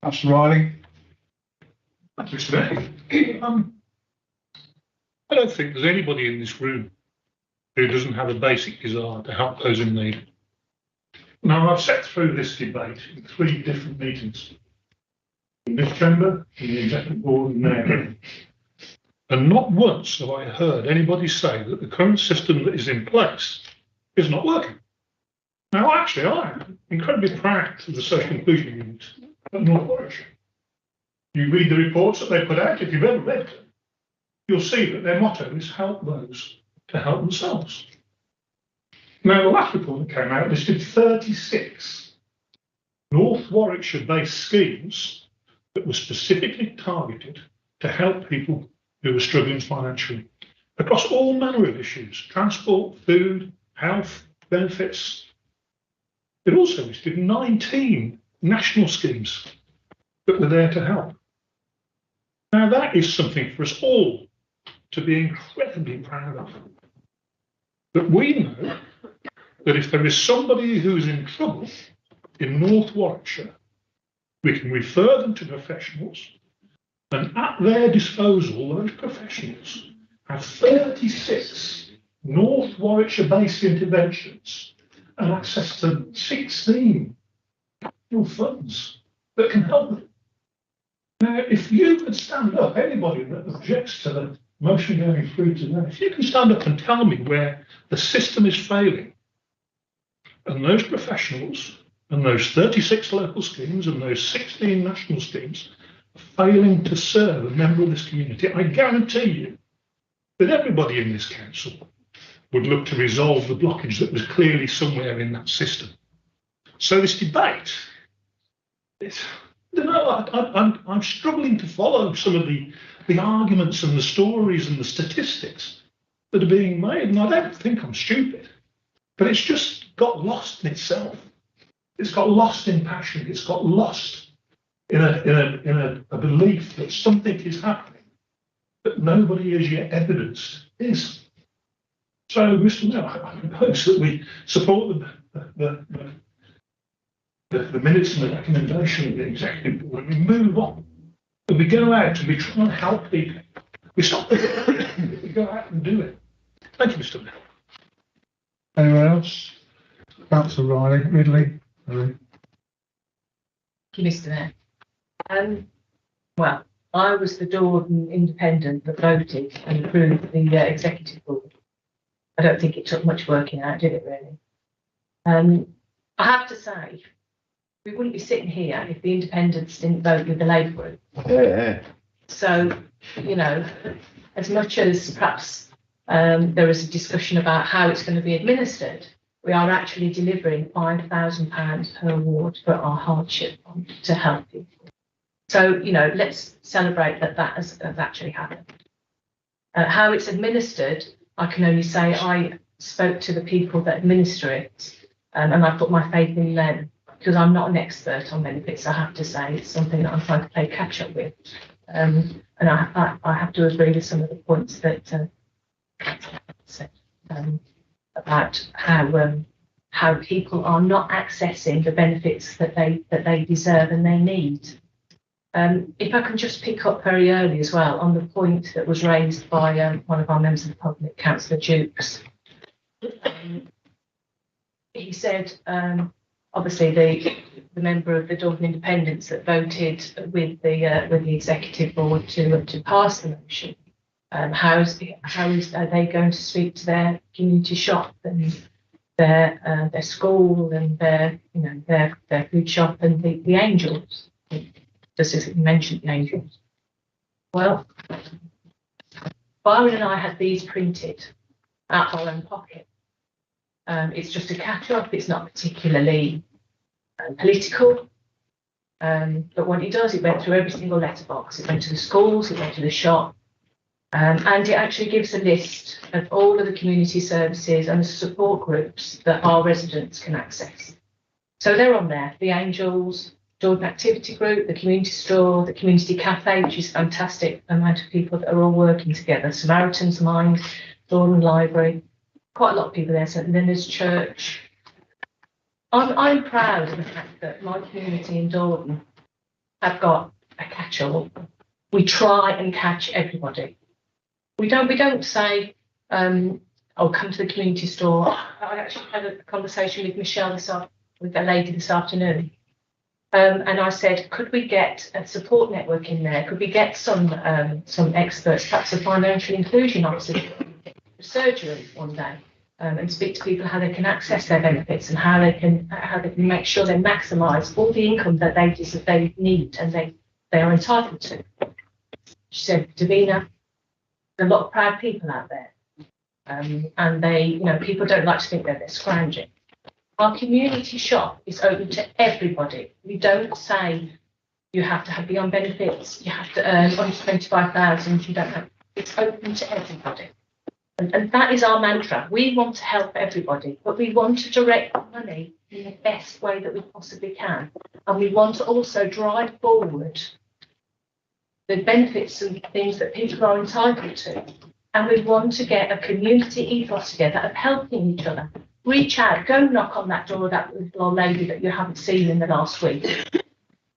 Speaker 2: Councillor Riley.
Speaker 12: Mr. Mayor, I don't think there's anybody in this room who doesn't have a basic desire to help those in need. Now, I've sat through this debate in 3 different meetings, in this chamber, in the executive board, and there. And not once have I heard anybody say that the current system that is in place is not working. Now, actually, I'm incredibly proud of the social inclusion unit at North Warwickshire. You read the reports that they put out, if you've ever read them, you'll see that their motto is help those to help themselves. Now, the last report that came out listed 36 North Warwickshire-based schemes that were specifically targeted to help people who were struggling financially across all manner of issues: transport, food, health, benefits. It also listed 19 national schemes that were there to help. Now, that is something for us all to be incredibly proud of. That we know that if there is somebody who's in trouble in North Warwickshire, we can refer them to professionals, and at their disposal, those professionals have 36 North Warwickshire-based interventions and access to 16 capital funds that can help them. Now, if you could stand up, anybody that objects to the motion going through today, if you can stand up and tell me where the system is failing, and those professionals, and those 36 local schemes, and those 16 national schemes are failing to serve a member of this community, I guarantee you that everybody in this council would look to resolve the blockage that was clearly somewhere in that system. So this debate, I'm struggling to follow some of the arguments and the stories and the statistics that are being made, and I don't think I'm stupid, but it's just got lost in itself. It's got lost in passion. It's got lost in a belief that something is happening that nobody has yet evidenced is. So, Mr. Mayor, I propose that we support the minutes and the recommendation of the executive board, and we move on. And we go out and we try and help people. We stop it. We go out and do it. Thank you, Mr. Mayor.
Speaker 2: Anyone else? Councillor Riley, Ridley.
Speaker 8: Thank you, Mr. Mayor. Well, I was the Dordon Independent that voted and approved the executive board. I don't think it took much working out, did it really? I have to say, we wouldn't be sitting here if the independents didn't vote with the Labour group.
Speaker 5: Yeah.
Speaker 8: So, you know, as much as perhaps there is a discussion about how it's going to be administered, we are actually delivering £5,000 per award for our hardship fund to help people. So, you know, let's celebrate that that has actually happened. How it's administered, I can only say I spoke to the people that administer it, and I put my faith in them, because I'm not an expert on benefits, I have to say. It's something that I'm trying to play catch up with. And I have to agree with some of the points that said about how people are not accessing the benefits that they deserve and they need. If I can just pick up very early as well on the point that was raised by one of our members of the public, Councillor Dukes. He said, obviously the member of the Dordon Independents that voted with the executive board to pass the motion. How are they going to speak to their community shop and their school and their food shop and the Angels? Just as you mentioned the Angels. Well, Byron and I had these printed out of our own pocket. It's just a catch up. It's not particularly political. But what it does, it went through every single letterbox. It went to the schools, it went to the shop. And it actually gives a list of all of the community services and the support groups that our residents can access. So they're on there, the Angels, Dordon Activity Group, the Community Store, the Community Cafe, which is fantastic amount of people that are all working together, Samaritan's Mind, Dordon Library, quite a lot of people there. So then there's church. I'm proud of the fact that my community in Dordon have got a catch-all. We try and catch everybody. We don't say, come to the community store. I actually had a conversation with Michelle with a lady this afternoon. And I said, could we get a support network in there? Could we get some experts, perhaps a financial inclusion officer, surgery one day, and speak to people how they can access their benefits and how they can make sure they maximise all the income that they need and they are entitled to. She said, Davina, there's a lot of proud people out there, and people don't like to think that they're scrounging. Our community shop is open to everybody. We don't say you have to be on benefits, you have to earn under 25,000, you don't have. It's open to everybody. And that is our mantra. We want to help everybody, but we want to direct the money in the best way that we possibly can. And we want to also drive forward the benefits and things that people are entitled to. And we want to get a community ethos together of helping each other. Reach out, go knock on that door of that little old lady that you haven't seen in the last week.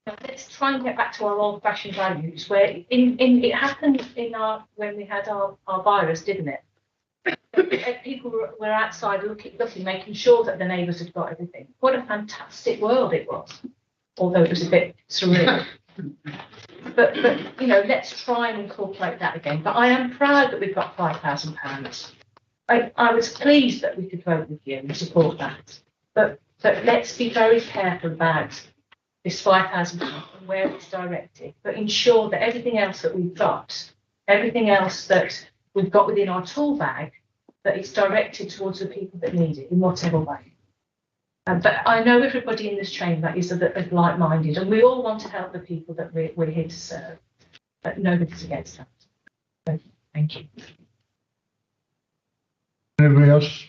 Speaker 8: Let's try and get back to our old-fashioned values, where it happened when we had our virus, didn't it? People were outside looking, making sure that the neighbours had got everything. What a fantastic world it was, although it was a bit surreal. But let's try and incorporate that again. But I am proud that we've got £5,000. I was pleased that we could vote with you and support that. But let's be very careful about this £5,000 and where it's directed. But ensure that everything else that we've got, everything else that we've got within our tool bag, that it's directed towards the people that need it in whatever way. But I know everybody in this chamber is like-minded, and we all want to help the people that we're here to serve. But nobody's against that. So, thank you.
Speaker 2: Anybody else?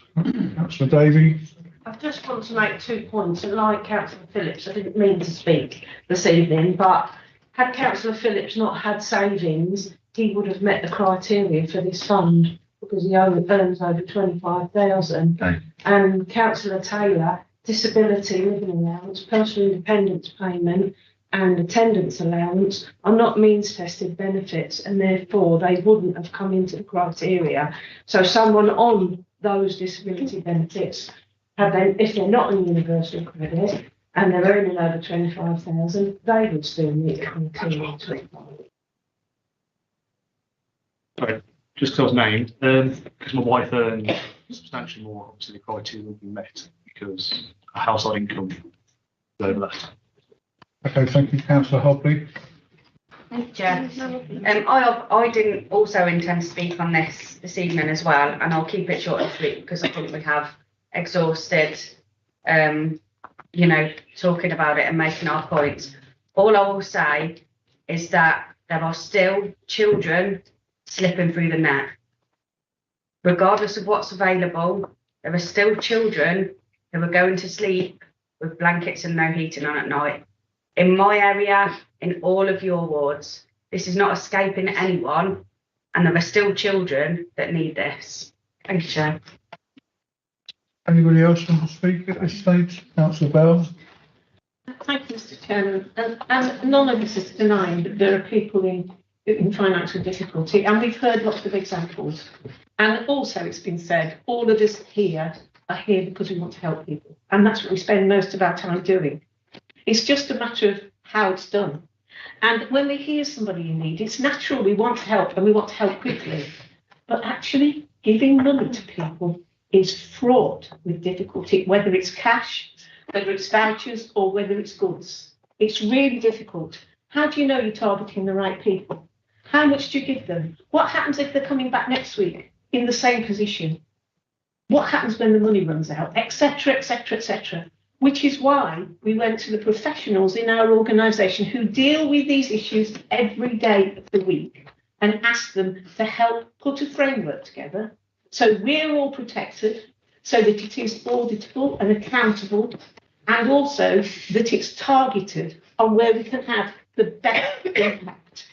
Speaker 2: Councillor Davey?
Speaker 3: I just want to make 2 points, and like Councillor Phillips, I didn't mean to speak this evening, but had Councillor Phillips not had savings, he would have met the criteria for this fund because he only earns over 25,000.
Speaker 1: Okay.
Speaker 3: And Councillor Taylor, disability living allowance, personal independence payment, and attendance allowance are not means tested benefits, and therefore they wouldn't have come into the criteria. So someone on those disability benefits, if they're not on universal credit and they're earning over 25,000, they would still meet the criteria.
Speaker 10: Sorry, just because I was named, because my wife earns substantially more, obviously the criteria will be met because her household income is over that.
Speaker 2: Okay, thank you, Councillor Hobley.
Speaker 13: Thank you, Chair. I didn't also intend to speak on this evening as well, and I'll keep it short and sweet because I think we have exhausted, talking about it and making our points. All I will say is that there are still children slipping through the net. Regardless of what's available, there are still children who are going to sleep with blankets and no heating on at night. In my area, in all of your wards, this is not escaping anyone, and there are still children that need this. Thank you, Chair.
Speaker 2: Anybody else want to speak at this stage? Councillor Bell?
Speaker 3: Thank you, Mr. Chairman. And none of us is denying that there are people in financial difficulty, and we've heard lots of examples. And also, it's been said, all of us here are here because we want to help people, and that's what we spend most of our time doing. It's just a matter of how it's done. And when we hear somebody in need, it's natural we want to help, and we want to help quickly. But actually, giving money to people is fraught with difficulty, whether it's cash, whether it's vouchers, or whether it's goods. It's really difficult. How do you know you're targeting the right people? How much do you give them? What happens if they're coming back next week in the same position? What happens when the money runs out, etc., etc., etc.? Which is why we went to the professionals in our organisation who deal with these issues every day of the week and asked them to help put a framework together so we're all protected, so that it is auditable and accountable, and also that it's targeted on where we can have the best impact.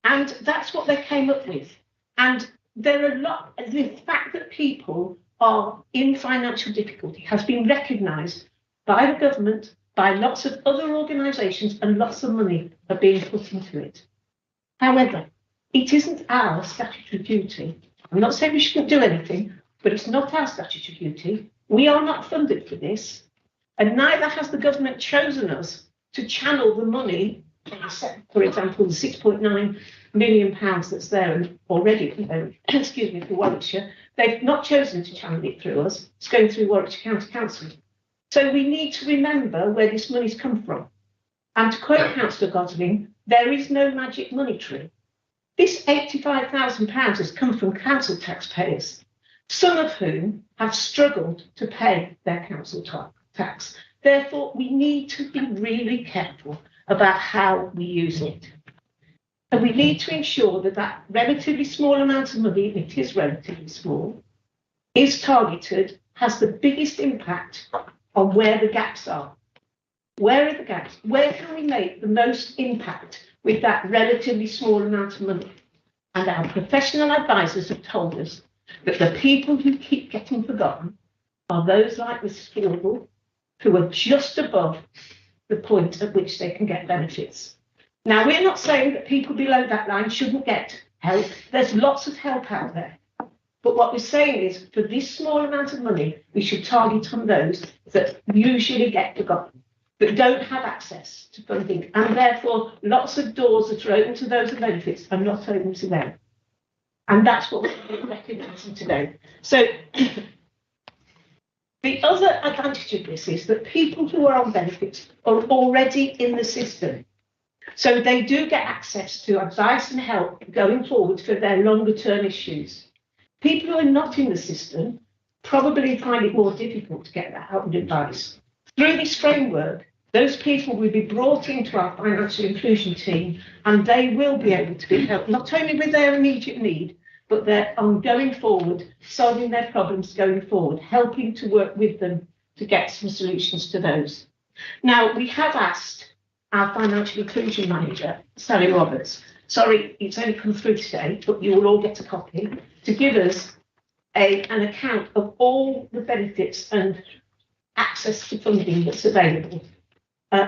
Speaker 3: And that's what they came up with. And there are the fact that people are in financial difficulty has been recognised by the government, by lots of other organisations, and lots of money are being put into it. However, it isn't our statutory duty. I'm not saying we shouldn't do anything, but it's not our statutory duty. We are not funded for this, and neither has the government chosen us to channel the money, for example, the £6.9 million that's there already, for Warwickshire. They've not chosen to channel it through us. It's going through Warwickshire County Council. So we need to remember where this money's come from. And to quote Councillor Gosling, there is no magic money tree. This £85,000 has come from council taxpayers, some of whom have struggled to pay their council tax. Therefore, we need to be really careful about how we use it. And we need to ensure that that relatively small amount of money, and it is relatively small, is targeted, has the biggest impact on where the gaps are. Where are the gaps? Where can we make the most impact with that relatively small amount of money? And our professional advisors have told us that the people who keep getting forgotten are those like Mrs. Gilbert, who are just above the point at which they can get benefits. Now, we're not saying that people below that line shouldn't get help. There's lots of help out there. But what we're saying is, for this small amount of money, we should target on those that usually get forgotten, that don't have access to funding, and therefore lots of doors that are open to those with benefits are not open to them. And that's what we're recognising today. So the other advantage of this is that people who are on benefits are already in the system. So they do get access to advice and help going forward for their longer term issues. People who are not in the system probably find it more difficult to get that help and advice. Through this framework, those people will be brought into our financial inclusion team, and they will be able to be helped not only with their immediate need,
Speaker 14: but they're on going forward, solving their problems going forward, helping to work with them to get some solutions to those. Now, we have asked our financial inclusion manager, Sally Roberts, sorry, it's only come through today, but you will all get a copy, to give us an account of all the benefits and access to funding that's available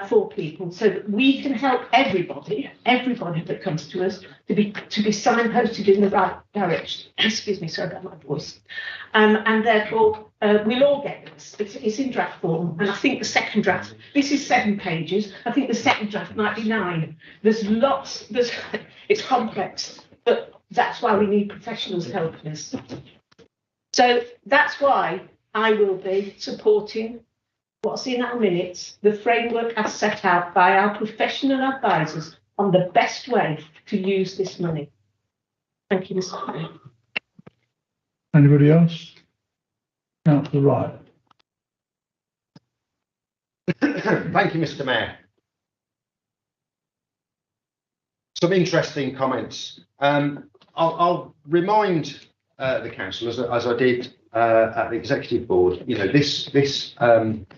Speaker 14: for people, so that we can help everybody that comes to us to be signposted in the right direction. Excuse me, sorry about my voice. And therefore, we'll all get this. It's in draft form, and I think the second draft, this is 7 pages. I think the second draft might be 9. There's lots. It's complex, but that's why we need professionals helping us. So that's why I will be supporting what's in our minutes, the framework as set out by our professional advisors on the best way to use this money. Thank you, Mr. Mayor.
Speaker 2: Anybody else? Councillor Wright.
Speaker 5: Thank you, Mr. Mayor. Some interesting comments. I'll remind the council, as I did at the executive board, you know, this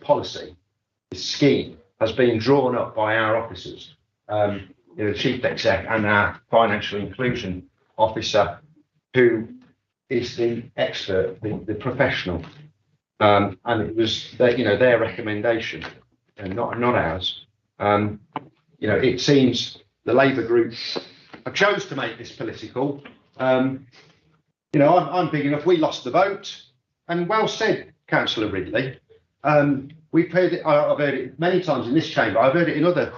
Speaker 5: policy, this scheme has been drawn up by our officers, you know, the chief exec and our financial inclusion officer, who is the expert, the professional, and it was their recommendation and not ours. You know, it seems the Labour group have chose to make this political. You know, I'm big enough. We lost the vote, and well said, Councillor Ridley. We've heard it. I've heard it many times in this chamber. I've heard it in other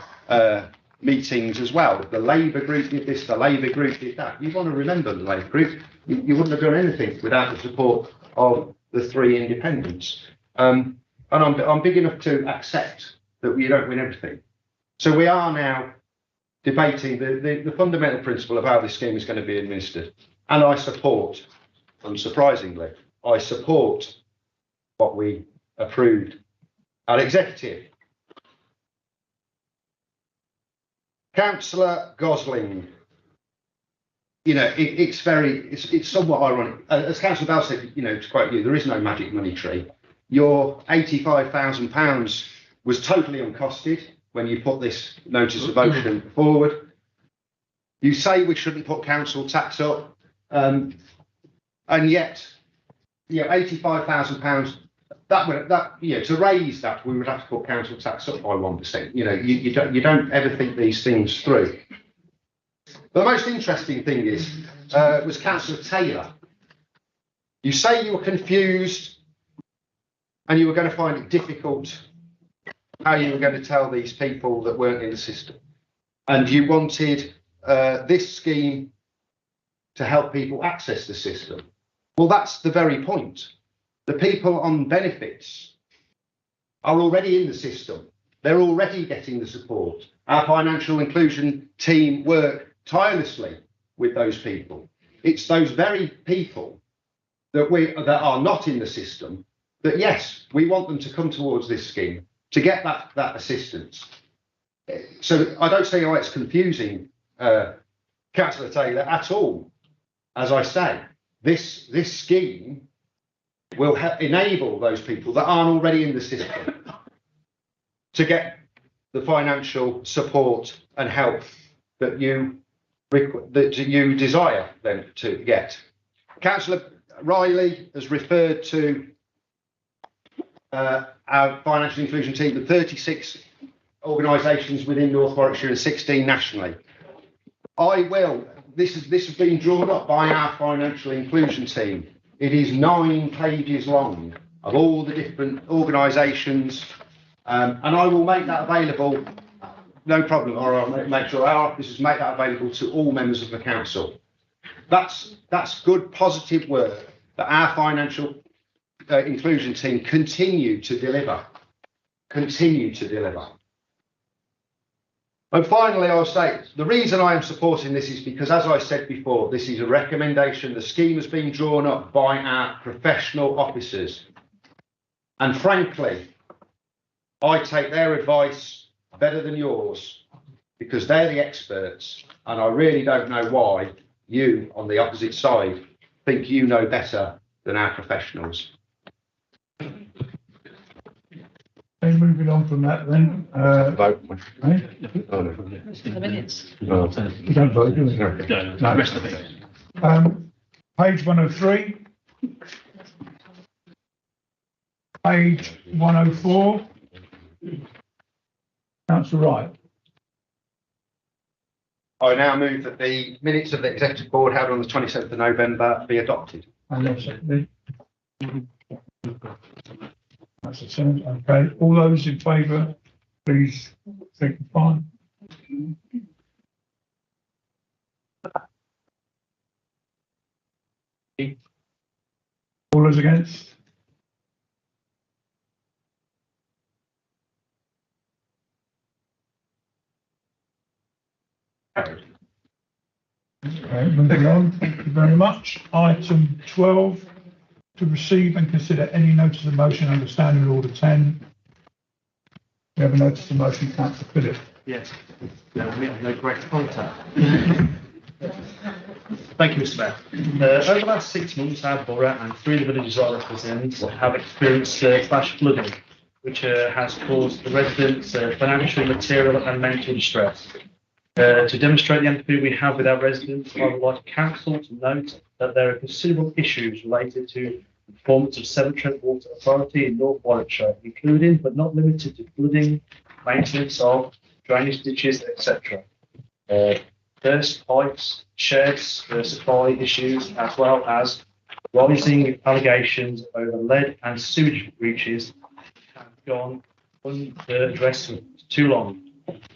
Speaker 5: meetings as well. The Labour group did this. The Labour group did that. You want to remember the Labour group. You wouldn't have done anything without the support of the 3 independents. And I'm big enough to accept that we don't win everything. So we are now debating the fundamental principle of how this scheme is going to be administered. And I support, unsurprisingly, I support what we approved at executive. Councillor Gosling, you know, it's somewhat ironic. As Councillor Bell said, you know, to quote you, there is no magic money tree. Your £85,000 was totally uncosted when you put this notice of motion forward. You say we shouldn't put council tax up. And yet, you know, £85,000. To raise that, we would have to put council tax up by 1%. You know, you don't ever think these things through. But the most interesting thing was Councillor Taylor. You say you were confused, and you were going to find it difficult how you were going to tell these people that weren't in the system, and you wanted this scheme to help people access the system. Well, that's the very point. The people on benefits are already in the system. They're already getting the support. Our financial inclusion team work tirelessly with those people. It's those very people that are not in the system that, yes, we want them to come towards this scheme to get that assistance. So I don't see how it's confusing, Councillor Taylor, at all. As I say, this scheme will enable those people that aren't already in the system to get the financial support and help that you desire them to get. Councillor Riley has referred to our financial inclusion team, the 36 organisations within North Warwickshire and 16 nationally. This has been drawn up by our financial inclusion team. It is 9 pages long of all the different organisations, and I will make that available, no problem, or I'll make sure our officers make that available to all members of the council. That's good, positive work that our financial inclusion team continue to deliver. And finally, I'll say the reason I am supporting this is because, as I said before, this is a recommendation. The scheme has been drawn up by our professional officers. And frankly, I take their advice better than yours because they're the experts. And I really don't know why you on the opposite side think you know better than our professionals.
Speaker 2: Okay, moving on from that then.
Speaker 5: Vote.
Speaker 2: Eh?
Speaker 5: Oh, no.
Speaker 3: The minutes.
Speaker 2: We don't vote, do we? No. Page 103. Page 104. Councillor Wright.
Speaker 5: I now move that the minutes of the Executive Board held on the 27th of November be adopted.
Speaker 2: And that's it. That's it, okay. All those in favour, please signify. All those against? Okay, moving on. Thank you very much. Item 12, to receive and consider any notice of motion under Standing Order 10. We have a notice of motion, Councillor Philip.
Speaker 10: Yes. No, we have no direct contact. Thank you, Mr. Mayor. Over the last 6 months, our borough and 3 of the villages I represent have experienced flash flooding, which has caused the residents financial, material and mental distress. To demonstrate the empathy we have with our residents, I would like Council to note that there are considerable issues related to the performance of Severn Trent Water Authority in North Warwickshire, including but not limited to flooding, maintenance of drainage ditches, etc. Burst pipes, sheds, supply issues, as well as rising allegations over lead and sewage breaches have gone unaddressed for too long.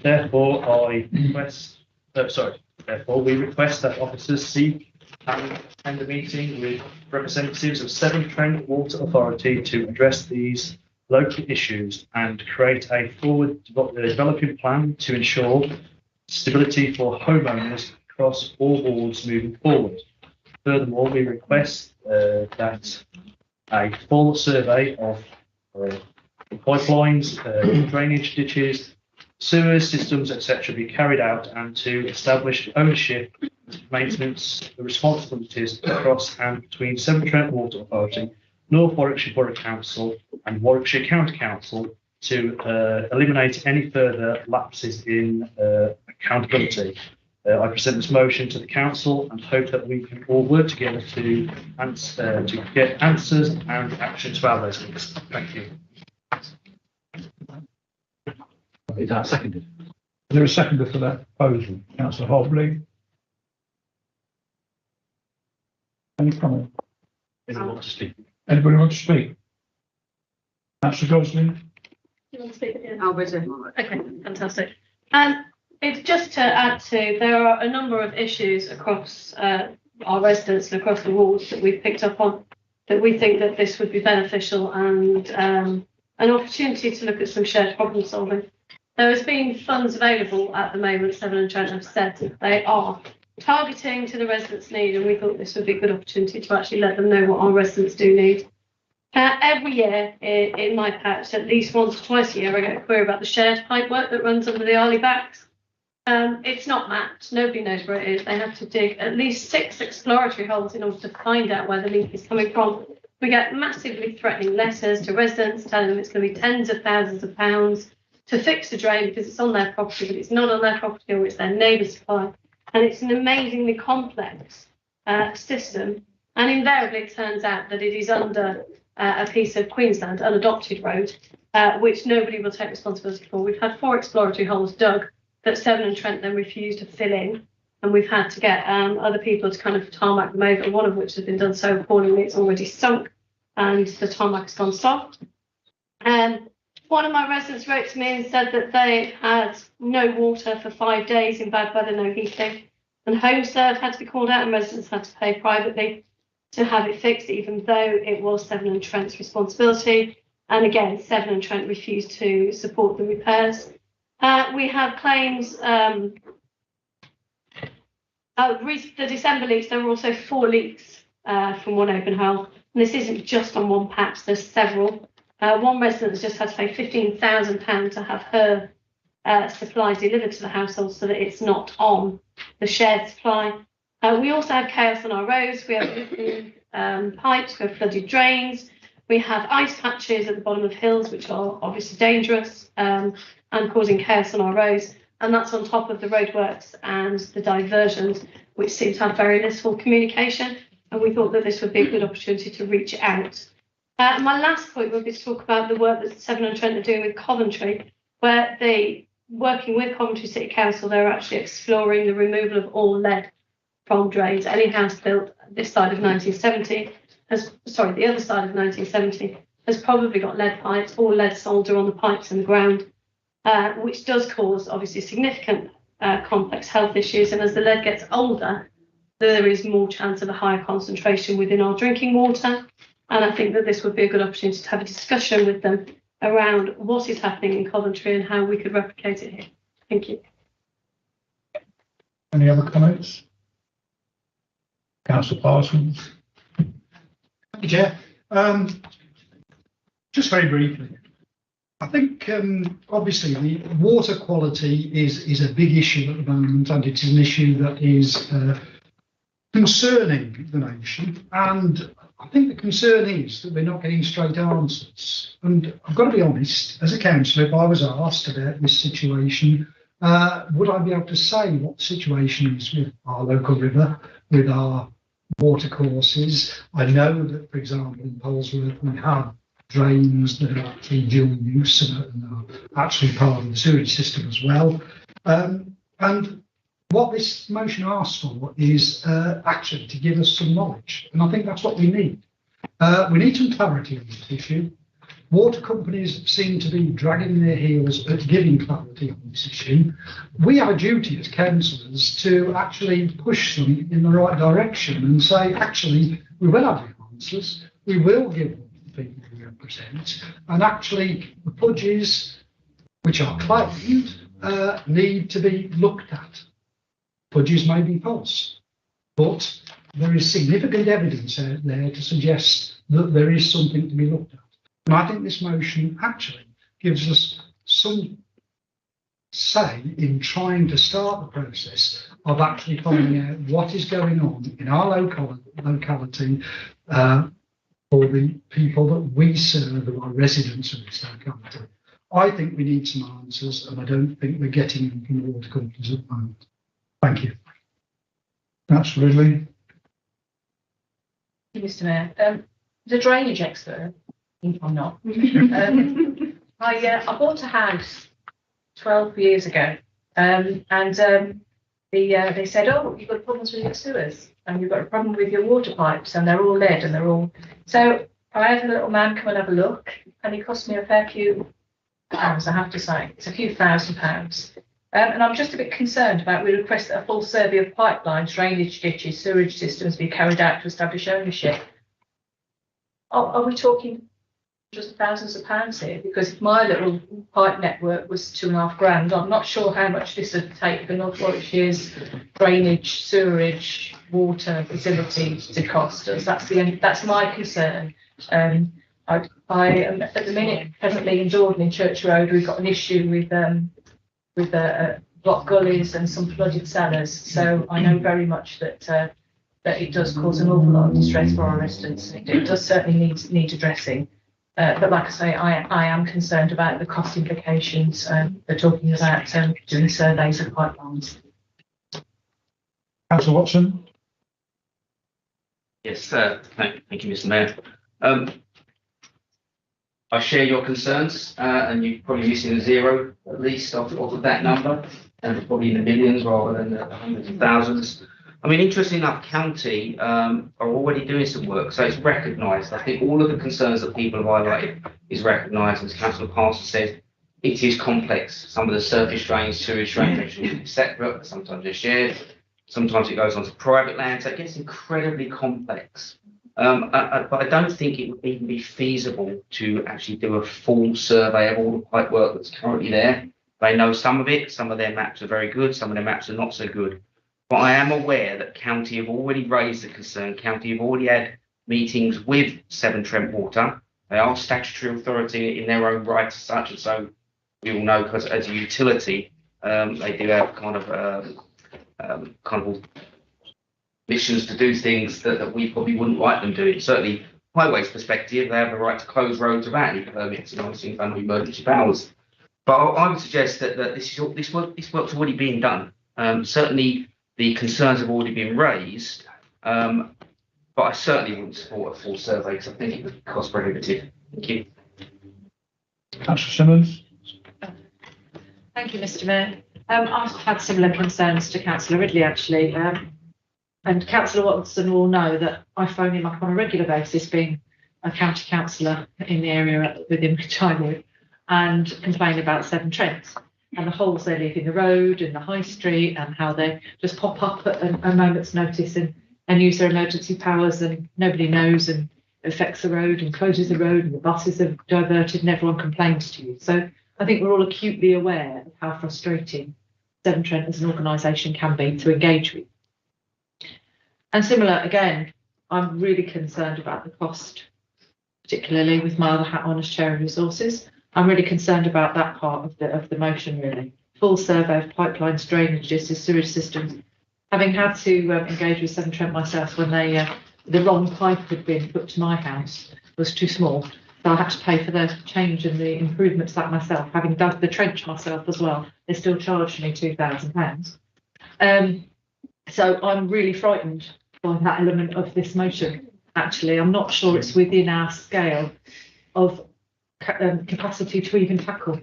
Speaker 10: Therefore, we request that officers seek and attend a meeting with representatives of Severn Trent Water Authority to address these local issues and create a forward developing plan to ensure stability for homeowners across all wards moving forward. Furthermore, we request that a full survey of pipelines, drainage ditches, sewer systems, etc. be carried out and to establish ownership, maintenance, responsibilities across and between Severn Trent Water Authority, North Warwickshire Borough Council and Warwickshire County Council to eliminate any further lapses in accountability. I present this motion to the Council and hope that we can all work together to get answers and action to our residents. Thank you.
Speaker 2: Is that seconded? Is there a seconder for that proposal? Councillor Hobley. Any comment?
Speaker 10: Anyone want to speak?
Speaker 2: Anybody want to speak? Councillor Gosling.
Speaker 7: You want to speak again?
Speaker 13: Oh, was it?
Speaker 7: Okay, fantastic. It's just to add to, there are a number of issues across our residents and across the wards that we've picked up on that we think that this would be beneficial and an opportunity to look at some shared problem solving. There has been funds available at the moment, Severn and Trent have said that they are targeting to the residents' need, and we thought this would be a good opportunity to actually let them know what our residents do need. Every year in my patch, at least once or twice a year, I get a query about the shared pipe work that runs under the Arley backs. It's not mapped. Nobody knows where it is. They have to dig at least 6 exploratory holes in order to find out where the leak is coming from. We get massively threatening letters to residents telling them it's going to be tens of thousands of pounds to fix the drain because it's on their property, but it's not on their property or it's their neighbour's supply. And it's an amazingly complex system. And invariably it turns out that it is under a piece of Queensland unadopted road, which nobody will take responsibility for. We've had 4 exploratory holes dug that Severn and Trent then refused to fill in. And we've had to get other people to kind of tarmac them over, one of which has been done so appallingly it's already sunk and the tarmac has gone soft. One of my residents wrote to me and said that they had no water for 5 days in bad weather, no heating, and HomeServe had to be called out and residents had to pay privately to have it fixed, even though it was Severn and Trent's responsibility. And again, Severn and Trent refused to support the repairs. We have claims, the December leaks, there were also 4 leaks from one open hole. And this isn't just on one patch, there's several. One resident has just had to pay £15,000 to have her supply delivered to the household so that it's not on the shared supply. We also have chaos on our roads. We have leaking pipes, we have flooded drains, we have ice patches at the bottom of hills, which are obviously dangerous and causing chaos on our roads. And that's on top of the roadworks and the diversions, which seem to have very little communication. And we thought that this would be a good opportunity to reach out. My last point would be to talk about the work that Severn-on-Trent are doing with Coventry, where they, working with Coventry City Council, they're actually exploring the removal of all lead from drains. Any house built this side of 1970 the other side of 1970 has probably got lead pipes or lead solder on the pipes in the ground, which does cause obviously significant complex health issues. And as the lead gets older, there is more chance of a higher concentration within our drinking water. And I think that this would be a good opportunity to have a discussion with them around what is happening in Coventry and how we could replicate it here. Thank you.
Speaker 2: Any other comments? Councillor Parsons.
Speaker 9: Thank you, Chair. Just very briefly, I think obviously the water quality is a big issue at the moment, and it is an issue that is concerning the nation. And I think the concern is that we're not getting straight answers. And I've got to be honest, as a councillor, if I was asked about this situation, would I be able to say what the situation is with our local river, with our water courses? I know that, for example, in Polesworth we have drains that are actually dual use and are actually part of the sewage system as well. And what this motion asks for is actually to give us some knowledge, and I think that's what we need. We need some clarity on this issue. Water companies seem to be dragging their heels at giving clarity on this issue. We have a duty as councillors to actually push them in the right direction and say, actually, we will have the answers, we will give them the people we represent, and actually the pudges which are claimed need to be looked at. Pudges may be false, but there is significant evidence out there to suggest that there is something to be looked at. And I think this motion actually gives us some say in trying to start the process of actually finding out what is going on in our locality for the people that we serve who are residents of this locality. I think we need some answers, and I don't think we're getting them from the water companies at the moment. Thank you.
Speaker 2: Absolutely.
Speaker 8: Mr. Mayor, the drainage expert, I'm not. I bought a house 12 years ago, and they said, oh, you've got problems with your sewers, and you've got a problem with your water pipes, and they're all lead, and they're all. So I had a little man come and have a look, and he cost me a fair few pounds, I have to say. It's a few £1,000s. And I'm just a bit concerned about, we request that a full survey of pipelines, drainage ditches, sewerage systems be carried out to establish ownership. Are we talking just thousands of pounds here? Because if my little pipe network was £2,500, I'm not sure how much this would take for North Warwickshire's drainage, sewerage, water facilities to cost us. That's my concern. I am at the minute presently in Dordon in Church Road. We've got an issue with block gullies and some flooded cellars. So I know very much that it does cause an awful lot of distress for our residents. It does certainly need addressing. But like I say, I am concerned about the cost implications. They're talking about doing surveys of pipelines.
Speaker 2: Councillor Watson.
Speaker 15: Yes, thank you, Mr. Mayor. I share your concerns, and you're probably missing a zero at least off of that number, and probably in the millions rather than the hundreds of thousands. I mean, interesting enough, county are already doing some work, so it's recognised. I think all of the concerns that people have highlighted is recognised, as Councillor Parsons said, it is complex. Some of the surface drains, sewage drains are separate, sometimes they're shared, sometimes it goes onto private land, so it gets incredibly complex. But I don't think it would even be feasible to actually do a full survey of all the pipe work that's currently there. They know some of it, some of their maps are very good, some of their maps are not so good. But I am aware that county have already raised the concern. County have already had meetings with Severn Trent Water. They are statutory authority in their own right as such, and so we all know, because as a utility, they do have kind of missions to do things that we probably wouldn't like them doing. Certainly, highways perspective, they have the right to close roads without any permits and obviously under emergency powers. But I would suggest that this work's already being done. Certainly, the concerns have already been raised, but I certainly wouldn't support a full survey because I think it would cost prohibitive. Thank you.
Speaker 2: Councillor Simmons.
Speaker 16: Thank you, Mr. Mayor. I've had similar concerns to Councillor Ridley actually, and Councillor Watson will know that I phone him up on a regular basis, being a county councillor in the area within which I live, and complain about Severn Trent and the holes they leave in the road and the high street and how they just pop up at a moment's notice and use their emergency powers and nobody knows and affects the road and closes the road and the buses are diverted and everyone complains to you. So I think we're all acutely aware of how frustrating Severn Trent as an organisation can be to engage with. And similar, again, I'm really concerned about the cost, particularly with my other hat on as Chair of Resources. I'm really concerned about that part of the motion, really. Full survey of pipelines, drainages, sewage systems. Having had to engage with Severn Trent myself when the wrong pipe had been put to my house was too small. So I had to pay for the change and the improvements that myself, having dug the trench myself as well. They still charged me £2,000. So I'm really frightened by that element of this motion. Actually, I'm not sure it's within our scale of capacity to even tackle.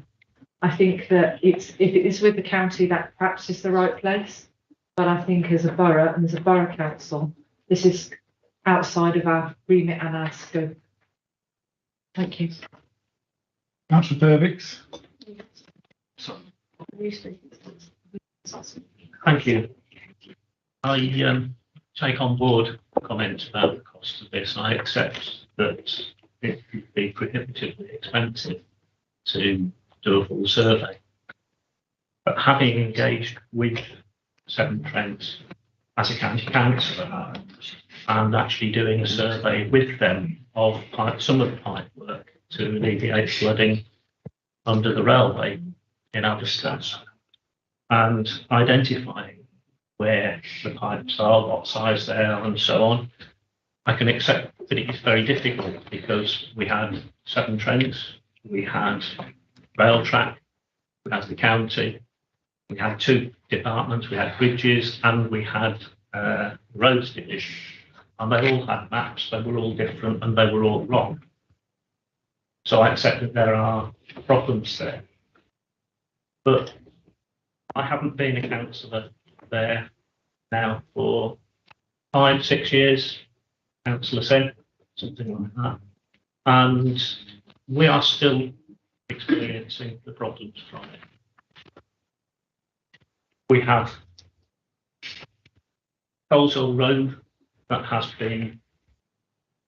Speaker 16: I think that if it is with the county, that perhaps is the right place. But I think as a borough and as a borough council, this is outside of our remit and our scope. Thank you.
Speaker 2: Councillor Purvix.
Speaker 6: Thank you. I take on board comments about the cost of this. I accept that it would be prohibitively expensive to do a full survey. But having engaged with Severn Trent as a county councillor and actually doing a survey with them of some of the pipe work to alleviate flooding under the railway in Aberystwyth and identifying where the pipes are, what size they are and so on, I can accept that it is very difficult because we had Severn Trent, we had Railtrack, we had the county, we had two departments, we had bridges and we had roads division. And they all had maps, they were all different and they were all wrong. So I accept that there are problems there. But I haven't been a councillor there now for 5-6 years, councillor said, something like that. And we are still experiencing the problems from it. We have Coleshill Road that has been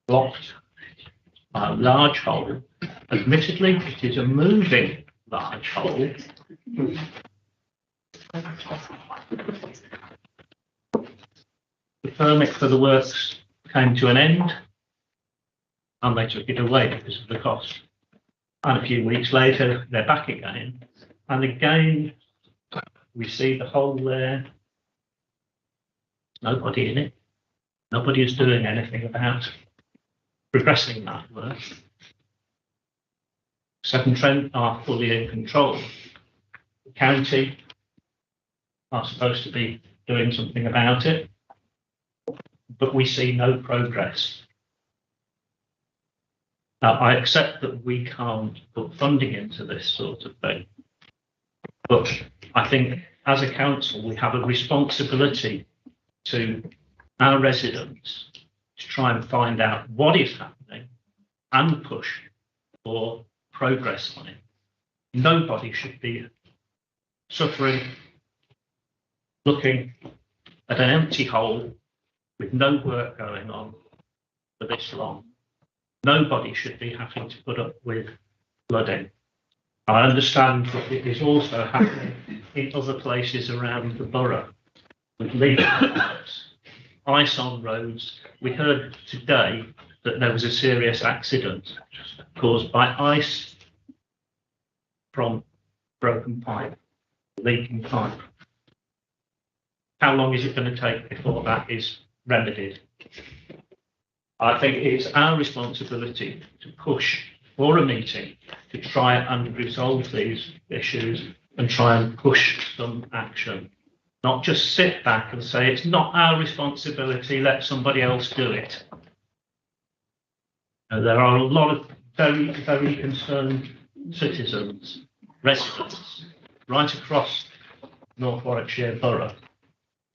Speaker 6: blocked by a large hole. Admittedly, it is a moving large hole. The permit for the works came to an end and they took it away because of the cost. And a few weeks later, they're back again. And again, we see the hole there. Nobody in it. Nobody is doing anything about progressing that work. Severn Trent are fully in control. The county are supposed to be doing something about it, but we see no progress. Now, I accept that we can't put funding into this sort of thing, but I think as a council, we have a responsibility to our residents to try and find out what is happening and push for progress on it. Nobody should be suffering, looking at an empty hole with no work going on for this long. Nobody should be having to put up with flooding. I understand that it is also happening in other places around the borough with legal ice on roads. We heard today that there was a serious accident caused by ice from broken pipe, leaking pipe. How long is it going to take before that is remedied. I think it's our responsibility to push for a meeting to try and resolve these issues and try and push some action. Not just sit back and say, it's not our responsibility, let somebody else do it. There are a lot of very, very concerned citizens, residents, right across North Warwickshire Borough,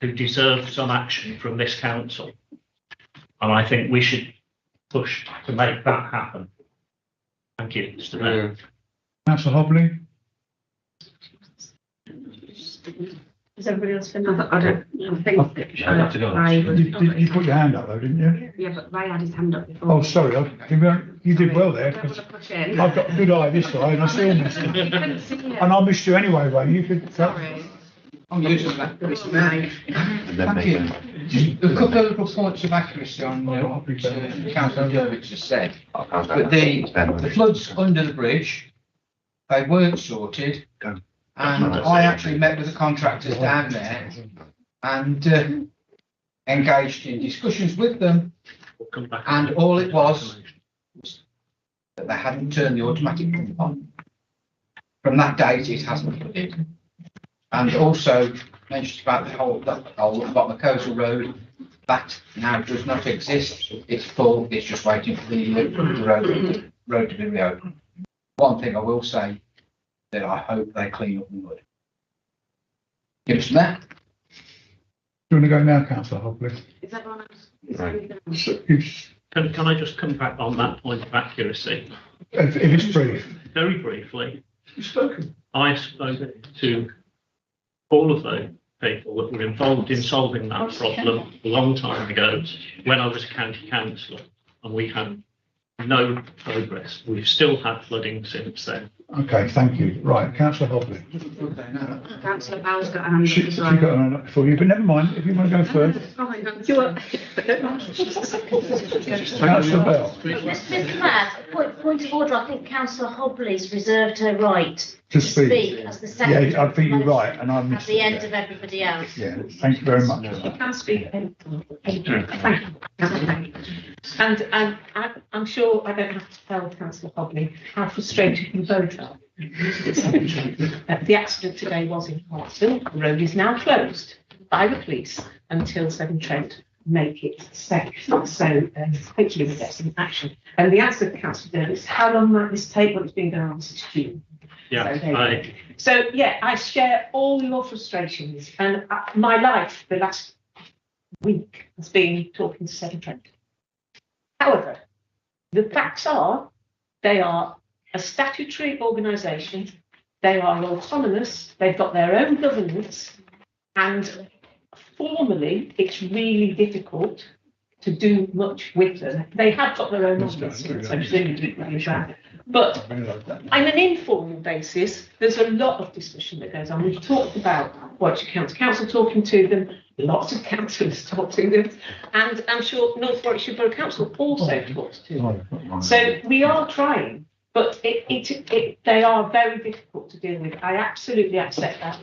Speaker 6: who deserve some action from this council. And I think we should push to make that happen. Thank you, Mr. Mayor.
Speaker 2: Councillor Hobley?
Speaker 14: Is everybody else finished?
Speaker 13: I think.
Speaker 2: You put your hand up though, didn't you?
Speaker 13: Yeah, but Ray had his hand up before.
Speaker 2: Oh, sorry, you did well there, because I've got a good eye this eye and I still missed it. And I missed you anyway, Ray, you could.
Speaker 13: Sorry.
Speaker 17: I'm using that. Thank you. A couple of little points of accuracy on what Councillor Dervitt just said. But the floods under the bridge, they weren't sorted. And I actually met with the contractors down there and engaged in discussions with them. And all it was that they hadn't turned the automatic pump on. From that date, it hasn't flooded. And also mentioned about the whole bottom of Coastal Road, that now does not exist. It's full. It's just waiting for the road to be reopened. One thing I will say, that I hope they clean up the mud. Give us that.
Speaker 2: Do you want to go now, Councillor Hobley?
Speaker 13: Is that one
Speaker 6: Can I just come back on that point of accuracy?
Speaker 2: If it's brief.
Speaker 6: Very briefly. I spoke to all of the people that were involved in solving that problem a long time ago when I was a county councillor, and we had no progress. We've still had flooding since then.
Speaker 2: Okay, thank you. Right, Councillor Hobley.
Speaker 13: Councillor Bowles got a hand up
Speaker 2: She
Speaker 13: as
Speaker 2: got
Speaker 13: well.
Speaker 2: her hand up before you, but never mind, if you want to go first. Councillor Bell.
Speaker 11: Mr. Mayor, point of order, I think Councillor Hobley's reserved her right
Speaker 2: To speak.
Speaker 11: as the second.
Speaker 2: Yeah, I think you're right, and I
Speaker 11: At
Speaker 2: missed
Speaker 11: the
Speaker 2: it.
Speaker 11: end of everybody else.
Speaker 2: Yeah, thank you very much.
Speaker 14: You can speak. Thank you. And I'm sure I don't have to tell Councillor Hobley how frustrated you both are. The accident today was in Hartsville. The road is now closed by the police until Severn Trent make it safe. So hopefully we'll get some action. And the answer to Councillor Dervitt is how long might this take? Well, it's been going on since June. So yeah, I share all your frustrations, and my life the last week has been talking to Severn Trent. However, the facts are they are a statutory organisation, they are autonomous, they've got their own governance, and formally it's really difficult to do much with them. They have got their own ombudsman, so presumably but on an informal basis, there's a lot of discussion that goes on. We've talked about Warwickshire Council talking to them, lots of councillors talk to them, and I'm sure North Warwickshire Borough Council also talks to them. So we are trying, but they are very difficult to deal with. I absolutely accept that.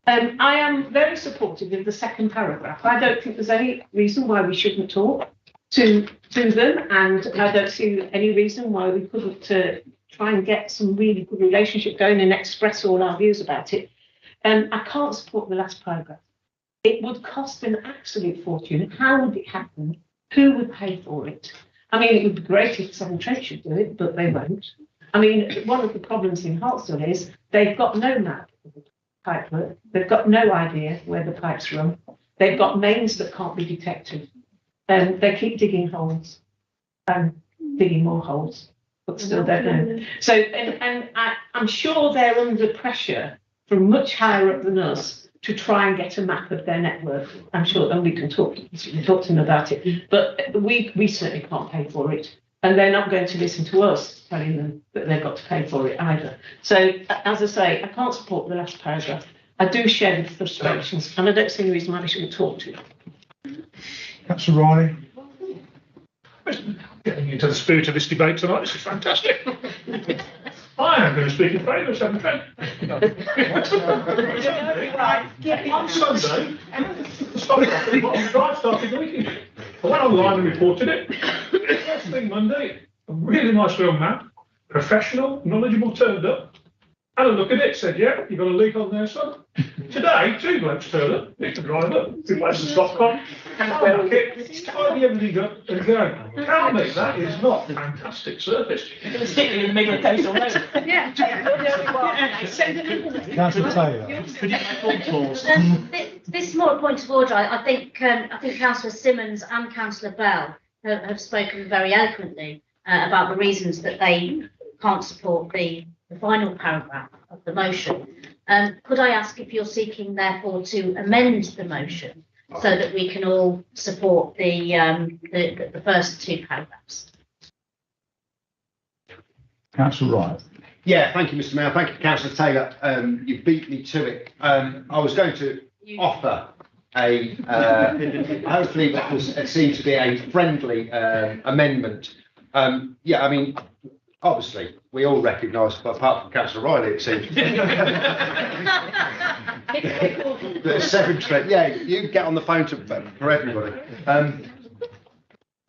Speaker 14: I am very supportive of the second paragraph. I don't think there's any reason why we shouldn't talk to them, and I don't see any reason why we couldn't try and get some really good relationship going and express all our views about it. I can't support the last paragraph. It would cost an absolute fortune. How would it happen? Who would pay for it? I mean, it would be great if Severn Trent should do it, but they won't. I mean, one of the problems in Hartsville is they've got no map of the pipe work. They've got no idea where the pipes run. They've got mains that can't be detected. They keep digging holes and digging more holes, but still don't know. So, and I'm sure they're under pressure from much higher up than us to try and get a map of their network. I'm sure, and we can talk to them about it, but we certainly can't pay for it. And they're not going to listen to us telling them that they've got to pay for it either. So, as I say, I can't support the last paragraph. I do share the frustrations, and I don't see any reason why we shouldn't talk to them.
Speaker 2: Councillor Riley.
Speaker 12: Getting into the spirit of this debate tonight, this is fantastic. I am going to speak in favour of Severn Trent. On Sunday, started the weekend. I went online and reported it. First thing Monday, a really nice young man, professional, knowledgeable, turned up. Had a look at it, said, yeah, you've got a leak on there, son. Today, 2 blokes turned up, picked the driver, replaced the stop con, tidy everything up and go. Tell me that is not fantastic service.
Speaker 14: You're going to stick it in the middle of Coastal Road.
Speaker 11: Yeah.
Speaker 2: Councillor Taylor.
Speaker 10: Could you make phone calls?
Speaker 11: This small point of order, I think Councillor Simmons and Councillor Bell have spoken very eloquently about the reasons that they can't support the final paragraph of the motion. Could I ask if you're seeking therefore to amend the motion so that we can all support the first 2 paragraphs?
Speaker 2: Councillor Wright.
Speaker 5: Yeah, thank you, Mr. Mayor. Thank you, Councillor Taylor. You beat me to it. I was going to offer a hopefully what was seemed to be a friendly amendment. Yeah, I mean, obviously, we all recognise, apart from Councillor Riley, it seems. The Severn Trent, yeah, you get on the phone for everybody.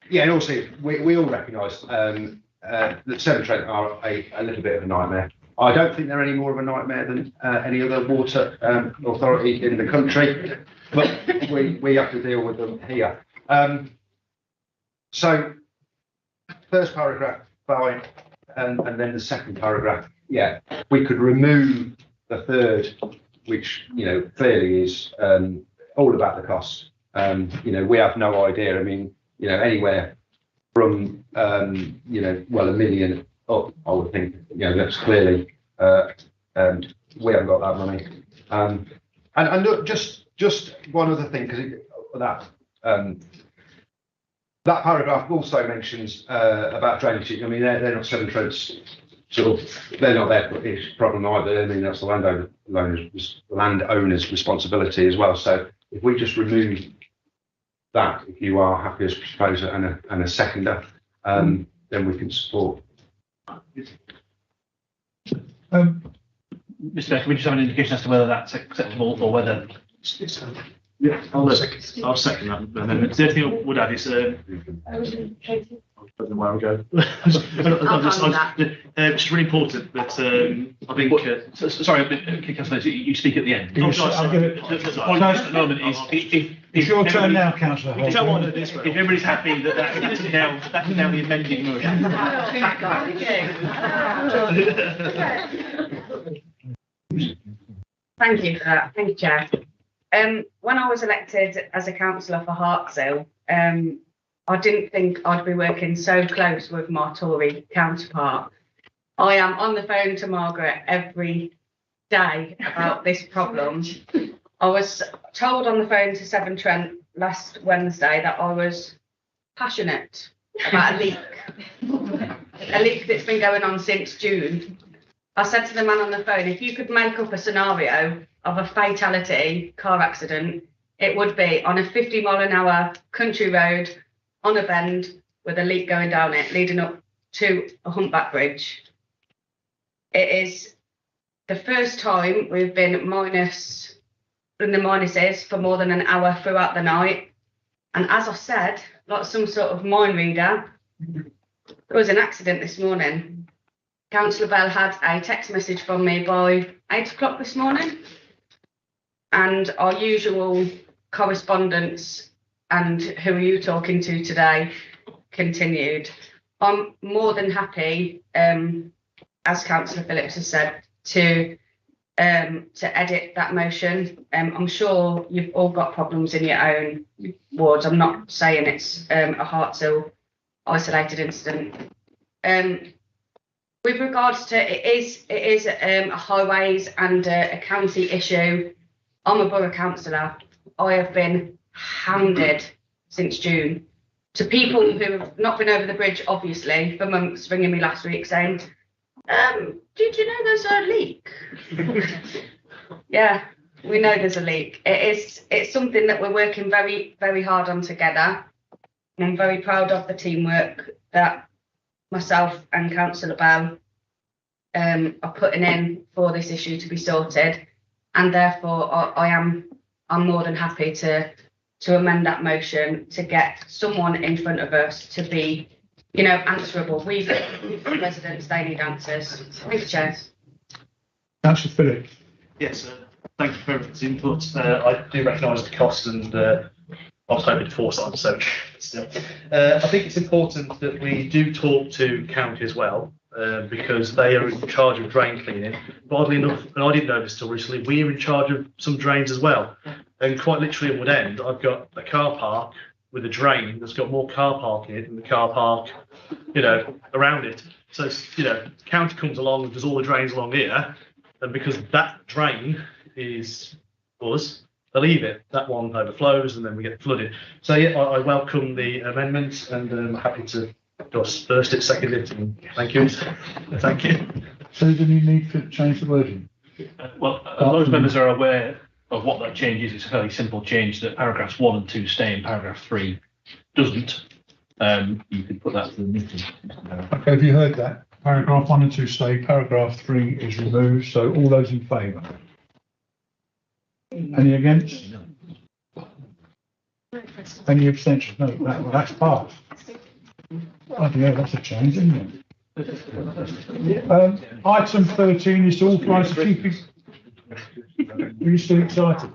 Speaker 5: Yeah, and also, we all recognise that Severn Trent are a little bit of a nightmare. I don't think they're any more of a nightmare than any other water authority in the country, but we have to deal with them here. So, first paragraph, fine. And then the second paragraph, yeah, we could remove the third, which, you know, clearly is all about the cost. You know, we have no idea. I mean, you know, anywhere from, you know, well, $1 million up, I would think, you know, that's clearly, we haven't got that money. And look, just one other thing, because that paragraph also mentions about drainage. I mean, they're not Severn Trent's sort of, they're not their problem either. I mean, that's the landowner's responsibility as well. So if we just remove that, if you are happy as proposer and a seconder, then we can support.
Speaker 10: Mr. Mayor, can we just have an indication as to whether that's acceptable or whether? Yeah, I'll second that amendment. The only thing I would add is, I don't know where we go. It's really important that I think. Sorry, Councillor, you speak at the end.
Speaker 2: I'll give it.
Speaker 10: The point at the moment is,
Speaker 2: It's your turn now, Councillor.
Speaker 10: If everybody's happy that is now the amending motion.
Speaker 13: Thank you for that. Thank you, Chair. When I was elected as a councillor for Hartshill, I didn't think I'd be working so close with my Tory counterpart. I am on the phone to Margaret every day about this problem. I was told on the phone to Severn Trent last Wednesday that I was passionate about a leak that's been going on since June. I said to the man on the phone, if you could make up a scenario of a fatality car accident, it would be on a 50-mile-an-hour country road on a bend with a leak going down it, leading up to a humpback bridge. It is the first time we've been in the minuses for more than an hour throughout the night. And as I said, like some sort of mind reader, there was an accident this morning. Councillor Bell had a text message from me by 8 o'clock this morning. And our usual correspondence and who are you talking to today continued. I'm more than happy, as Councillor Phillips has said, to edit that motion. I'm sure you've all got problems in your own wards. I'm not saying it's a Hartshill isolated incident. With regards to it is a highways and a county issue. I'm a borough councillor. I have been hounded since June to people who have not been over the bridge, obviously, for months, ringing me last week saying, did you know there's a leak? Yeah, we know there's a leak. It's something that we're working very, very hard on together. I'm very proud of the teamwork that myself and Councillor Bell are putting in for this issue to be sorted. And therefore, I'm more than happy to to amend that motion to get someone in front of us to be, you know, answerable. We've got residents, they need answers. Thanks, Chair.
Speaker 2: Councillor Phillips.
Speaker 10: Yes, thank you for everyone's input. I do recognise the cost and I was hoping to force it on, so still. I think it's important that we do talk to county as well, because they are in charge of drain cleaning. But oddly enough, and I didn't know this till recently, we are in charge of some drains as well. And quite literally at Wood End, I've got a car park with a drain that's got more car parking in it than the car park, you know, around it. So, you know, county comes along and does all the drains along here, and because that drain is us, they leave it. That one overflows and then we get flooded. So yeah, I welcome the amendments and I'm happy to just first it, second it, and thank you. Thank you.
Speaker 2: So do you need to change the wording?
Speaker 18: Well, those members are aware of what that change is. It's a fairly simple change that paragraphs 1 and 2 stay and paragraph 3 doesn't. You could put that to the meeting.
Speaker 2: Okay, have you heard that? Paragraph 1 and 2 stay, paragraph 3 is removed, so all those in favour? Any against? Any abstentions? No, that's passed. Oh yeah, that's a change, isn't it? Item 13 is to authorise the chief. Are you still excited?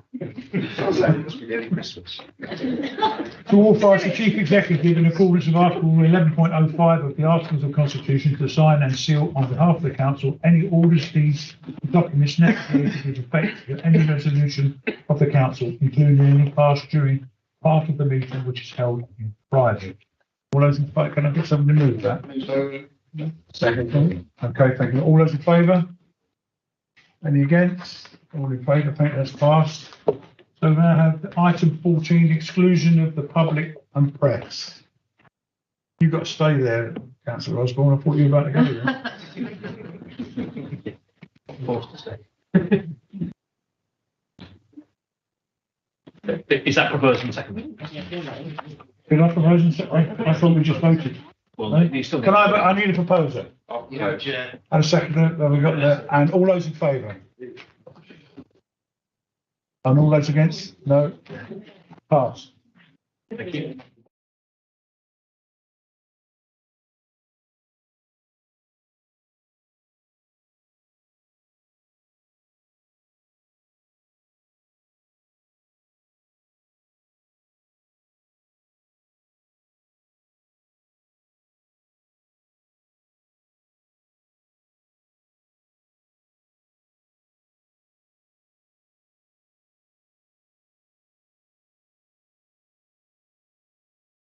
Speaker 2: To authorise the chief executive in accordance with Article 11.05 of the Articles of Constitution to sign and seal on behalf of the council any orders, deeds, and documents necessary to give effect to any resolution of the council, including any passed during part of the meeting which is held in private. All those in favour, can I get someone to move that? Second. Okay, thank you. All those in favour? Any against? All in favour, I think that's passed. So we now have item 14, exclusion of the public and press. You've got to stay there, Councillor Osborne. I thought you were about to go there.
Speaker 18: Forced to stay. Is that proposed and seconded?
Speaker 2: Did I propose and second? I thought we just voted.
Speaker 18: Well,
Speaker 2: No?
Speaker 18: you still
Speaker 2: Can I need a proposer?
Speaker 10: Yeah, Chair.
Speaker 2: And a seconder, we got that. And all those in favour? And all those against? No? Pass.
Speaker 18: Thank you.